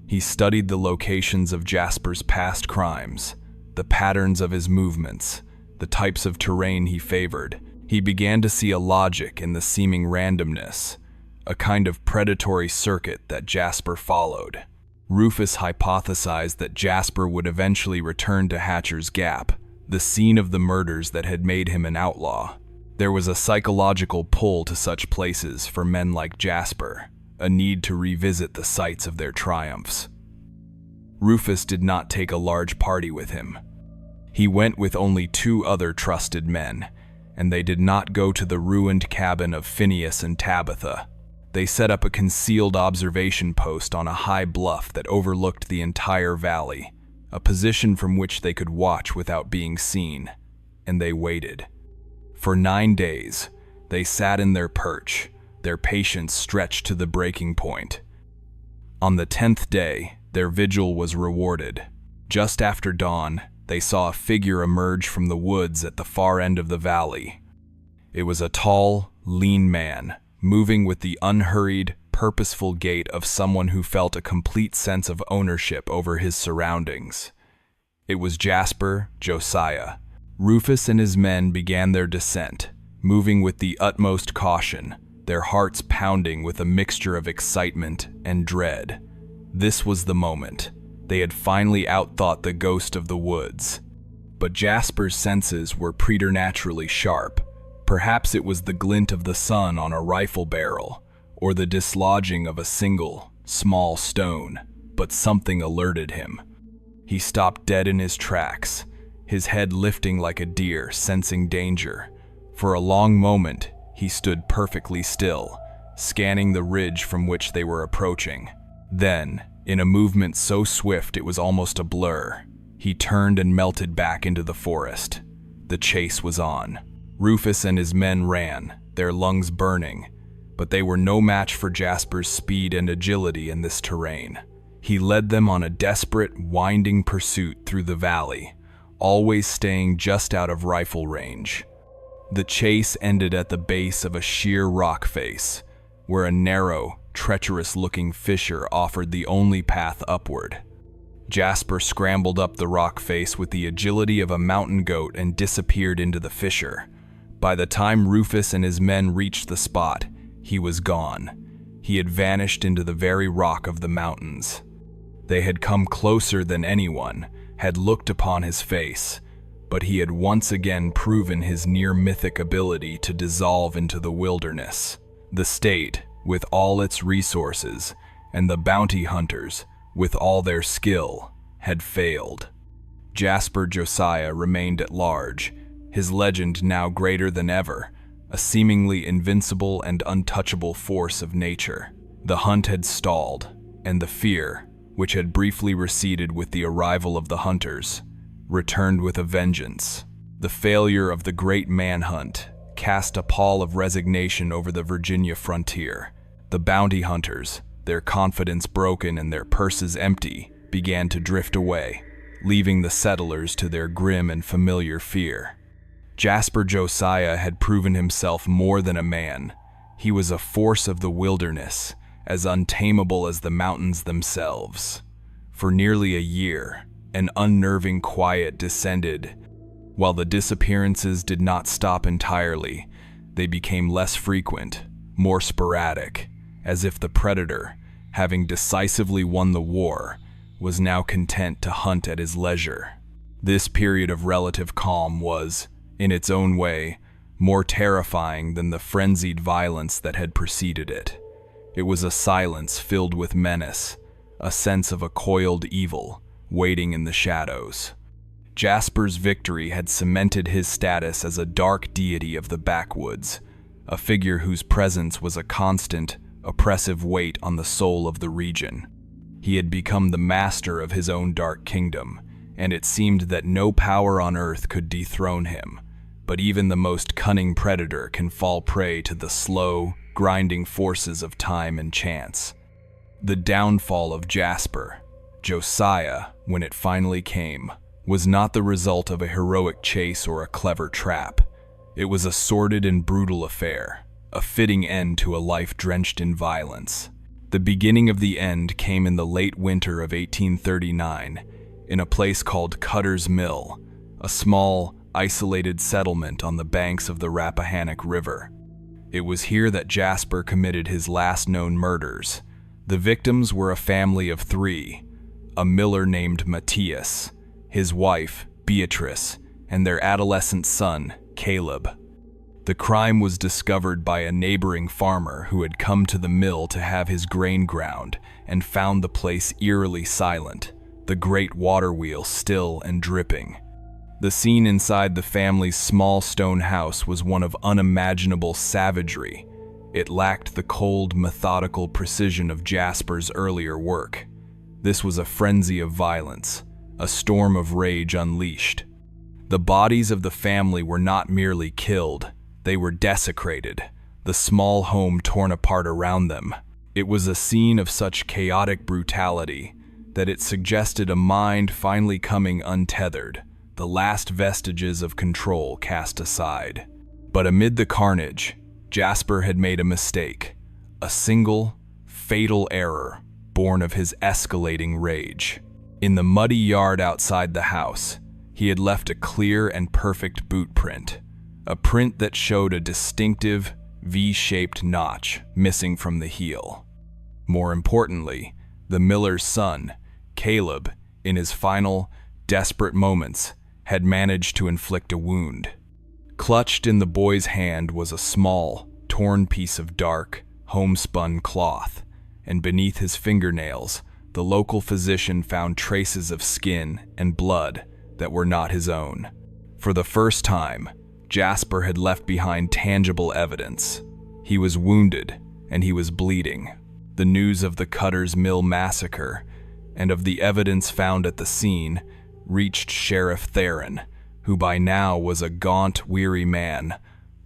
He studied the locations of Jasper's past crimes, the patterns of his movements, the types of terrain he favored. He began to see a logic in the seeming randomness, a kind of predatory circuit that Jasper followed. Rufus hypothesized that Jasper would eventually return to Hatcher's Gap, the scene of the murders that had made him an outlaw. There was a psychological pull to such places for men like Jasper, a need to revisit the sites of their triumphs. Rufus did not take a large party with him. He went with only 2 other trusted men, and they did not go to the ruined cabin of Phineas and Tabitha. They set up a concealed observation post on a high bluff that overlooked the entire valley, a position from which they could watch without being seen, and they waited. For 9 days, they sat in their perch, their patience stretched to the breaking point. On the 10th day, their vigil was rewarded. Just after dawn, they saw a figure emerge from the woods at the far end of the valley. It was a tall, lean man, moving with the unhurried, purposeful gait of someone who felt a complete sense of ownership over his surroundings. It was Jasper, Josiah. Rufus and his men began their descent, moving with the utmost caution, their hearts pounding with a mixture of excitement and dread. This was the moment. They had finally outthought the ghost of the woods. But Jasper's senses were preternaturally sharp. Perhaps it was the glint of the sun on a rifle barrel, or the dislodging of a single, small stone, but something alerted him. He stopped dead in his tracks, his head lifting like a deer sensing danger. For a long moment, he stood perfectly still, scanning the ridge from which they were approaching. Then, in a movement so swift it was almost a blur, he turned and melted back into the forest. The chase was on. Rufus and his men ran, their lungs burning, but they were no match for Jasper's speed and agility in this terrain. He led them on a desperate, winding pursuit through the valley, always staying just out of rifle range. The chase ended at the base of a sheer rock face, where a narrow, treacherous-looking fissure offered the only path upward. Jasper scrambled up the rock face with the agility of a mountain goat and disappeared into the fissure. By the time Rufus and his men reached the spot, he was gone. He had vanished into the very rock of the mountains. They had come closer than anyone, had looked upon his face, but he had once again proven his near-mythic ability to dissolve into the wilderness. The state, with all its resources, and the bounty hunters, with all their skill, had failed. Jasper Josiah remained at large, his legend now greater than ever, a seemingly invincible and untouchable force of nature. The hunt had stalled, and the fear, which had briefly receded with the arrival of the hunters, returned with a vengeance. The failure of the great manhunt cast a pall of resignation over the Virginia frontier. The bounty hunters, their confidence broken and their purses empty, began to drift away, leaving the settlers to their grim and familiar fear. Jasper Josiah had proven himself more than a man. He was a force of the wilderness, as untamable as the mountains themselves. For nearly a year, an unnerving quiet descended. While the disappearances did not stop entirely, they became less frequent, more sporadic, as if the predator, having decisively won the war, was now content to hunt at his leisure. This period of relative calm was, in its own way, more terrifying than the frenzied violence that had preceded it. It was a silence filled with menace, a sense of a coiled evil, waiting in the shadows. Jasper's victory had cemented his status as a dark deity of the backwoods, a figure whose presence was a constant, oppressive weight on the soul of the region. He had become the master of his own dark kingdom, and it seemed that no power on earth could dethrone him. But even the most cunning predator can fall prey to the slow, grinding forces of time and chance. The downfall of Jasper, Josiah, when it finally came, was not the result of a heroic chase or a clever trap. It was a sordid and brutal affair, a fitting end to a life drenched in violence. The beginning of the end came in the late winter of 1839, in a place called Cutter's Mill, a small, isolated settlement on the banks of the Rappahannock River. It was here that Jasper committed his last known murders. The victims were a family of three: a miller named Matthias, his wife, Beatrice, and their adolescent son, Caleb. The crime was discovered by a neighboring farmer who had come to the mill to have his grain ground and found the place eerily silent, the great water wheel still and dripping. The scene inside the family's small stone house was one of unimaginable savagery. It lacked the cold, methodical precision of Jasper's earlier work. This was a frenzy of violence, a storm of rage unleashed. The bodies of the family were not merely killed, they were desecrated, the small home torn apart around them. It was a scene of such chaotic brutality that it suggested a mind finally coming untethered, the last vestiges of control cast aside. But amid the carnage, Jasper had made a mistake, a single, fatal error born of his escalating rage. In the muddy yard outside the house, he had left a clear and perfect boot print, a print that showed a distinctive V-shaped notch missing from the heel. More importantly, the miller's son, Caleb, in his final, desperate moments, had managed to inflict a wound. Clutched in the boy's hand was a small, torn piece of dark, homespun cloth, and beneath his fingernails, the local physician found traces of skin and blood that were not his own. For the first time, Jasper had left behind tangible evidence. He was wounded, and he was bleeding. The news of the Cutter's Mill massacre and of the evidence found at the scene reached Sheriff Theron, who by now was a gaunt, weary man,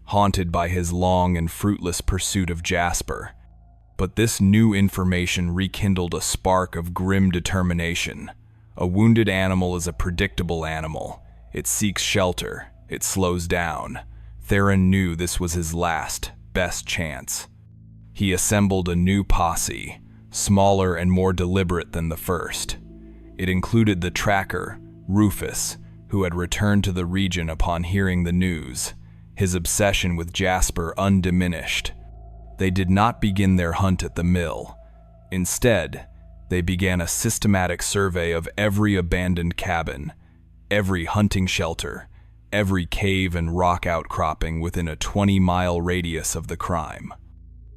haunted by his long and fruitless pursuit of Jasper. But this new information rekindled a spark of grim determination. A wounded animal is a predictable animal. It seeks shelter. It slows down. Theron knew this was his last, best chance. He assembled a new posse, smaller and more deliberate than the first. It included the tracker, Rufus, who had returned to the region upon hearing the news, his obsession with Jasper undiminished. They did not begin their hunt at the mill. Instead, they began a systematic survey of every abandoned cabin, every hunting shelter, every cave and rock outcropping within a 20-mile radius of the crime.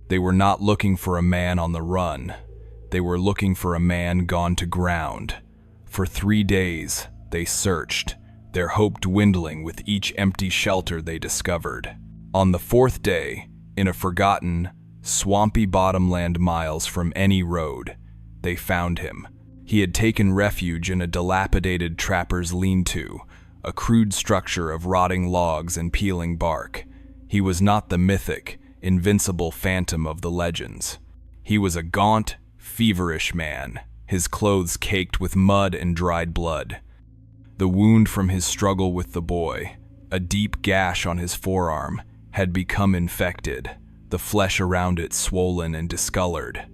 They were not looking for a man on the run. They were looking for a man gone to ground. For 3 days, they searched, their hope dwindling with each empty shelter they discovered. On the 4th day, in a forgotten, swampy bottomland miles from any road, they found him. He had taken refuge in a dilapidated trapper's lean-to, a crude structure of rotting logs and peeling bark. He was not the mythic, invincible phantom of the legends. He was a gaunt, feverish man, his clothes caked with mud and dried blood. The wound from his struggle with the boy, a deep gash on his forearm, had become infected, the flesh around it swollen and discolored.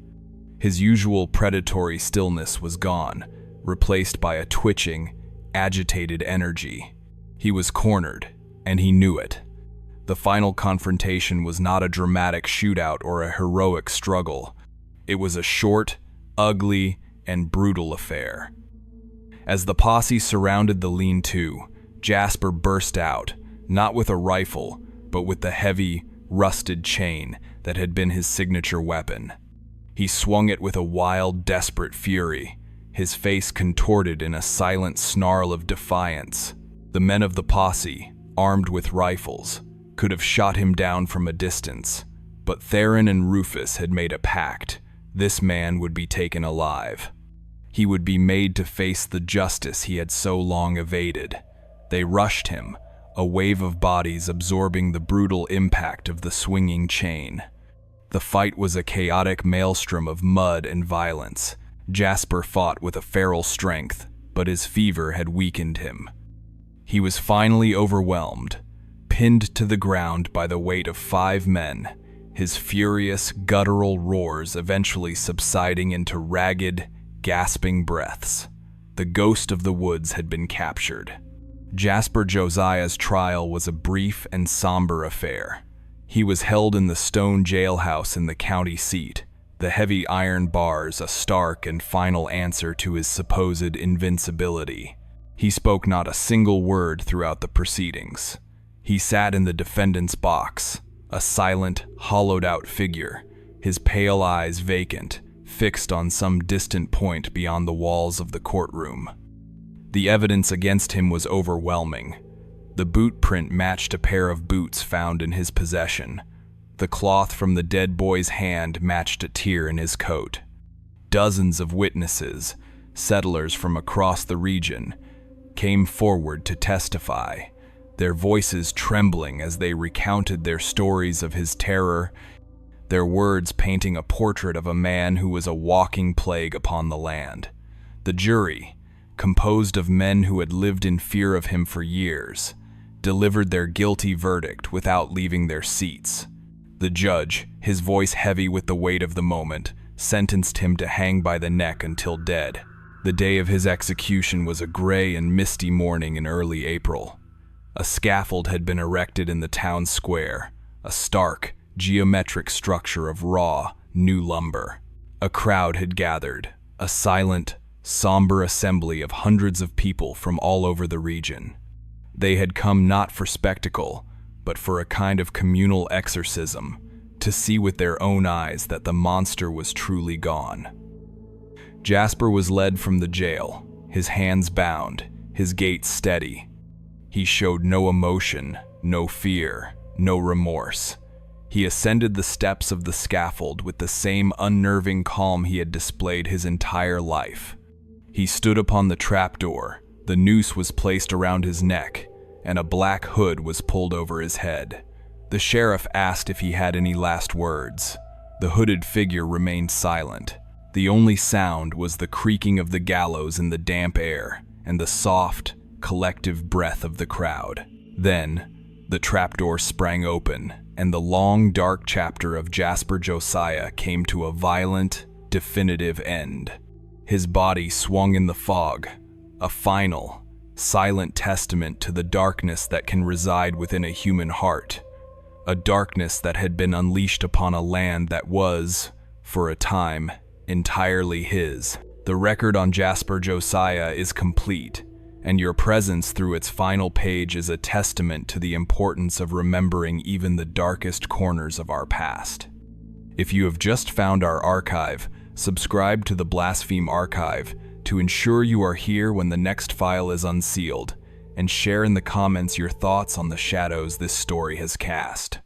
His usual predatory stillness was gone, replaced by a twitching, agitated energy. He was cornered, and he knew it. The final confrontation was not a dramatic shootout or a heroic struggle. It was a short, ugly, and brutal affair. As the posse surrounded the lean-to, Jasper burst out, not with a rifle, but with the heavy, rusted chain that had been his signature weapon. He swung it with a wild, desperate fury, his face contorted in a silent snarl of defiance. The men of the posse, armed with rifles, could have shot him down from a distance, but Theron and Rufus had made a pact. This man would be taken alive. He would be made to face the justice he had so long evaded. They rushed him, a wave of bodies absorbing the brutal impact of the swinging chain. The fight was a chaotic maelstrom of mud and violence. Jasper fought with a feral strength, but his fever had weakened him. He was finally overwhelmed, pinned to the ground by the weight of 5 men, his furious, guttural roars eventually subsiding into ragged, gasping breaths. The ghost of the woods had been captured. Jasper Josiah's trial was a brief and somber affair. He was held in the stone jailhouse in the county seat, the heavy iron bars a stark and final answer to his supposed invincibility. He spoke not a single word throughout the proceedings. He sat in the defendant's box, a silent, hollowed-out figure, his pale eyes vacant, fixed on some distant point beyond the walls of the courtroom. The evidence against him was overwhelming. The boot print matched a pair of boots found in his possession. The cloth from the dead boy's hand matched a tear in his coat. Dozens of witnesses, settlers from across the region, came forward to testify, their voices trembling as they recounted their stories of his terror. their words painting a portrait of a man who was a walking plague upon the land. The jury, composed of men who had lived in fear of him for years, delivered their guilty verdict without leaving their seats. The judge, his voice heavy with the weight of the moment, sentenced him to hang by the neck until dead. The day of his execution was a gray and misty morning in early April. A scaffold had been erected in the town square, a stark, geometric structure of raw, new lumber. A crowd had gathered, a silent, somber assembly of hundreds of people from all over the region. They had come not for spectacle, but for a kind of communal exorcism, to see with their own eyes that the monster was truly gone. Jasper was led from the jail, his hands bound, his gait steady. He showed no emotion, no fear, no remorse. He ascended the steps of the scaffold with the same unnerving calm he had displayed his entire life. He stood upon the trapdoor, the noose was placed around his neck, and a black hood was pulled over his head. The sheriff asked if he had any last words. The hooded figure remained silent. The only sound was the creaking of the gallows in the damp air and the soft, collective breath of the crowd. Then, the trapdoor sprang open, and the long, dark chapter of Jasper Josiah came to a violent, definitive end. His body swung in the fog, a final, silent testament to the darkness that can reside within a human heart, a darkness that had been unleashed upon a land that was, for a time, entirely his. The record on Jasper Josiah is complete, and your presence through its final page is a testament to the importance of remembering even the darkest corners of our past. If you have just found our archive, subscribe to the Blaspheme Archive to ensure you are here when the next file is unsealed, and share in the comments your thoughts on the shadows this story has cast.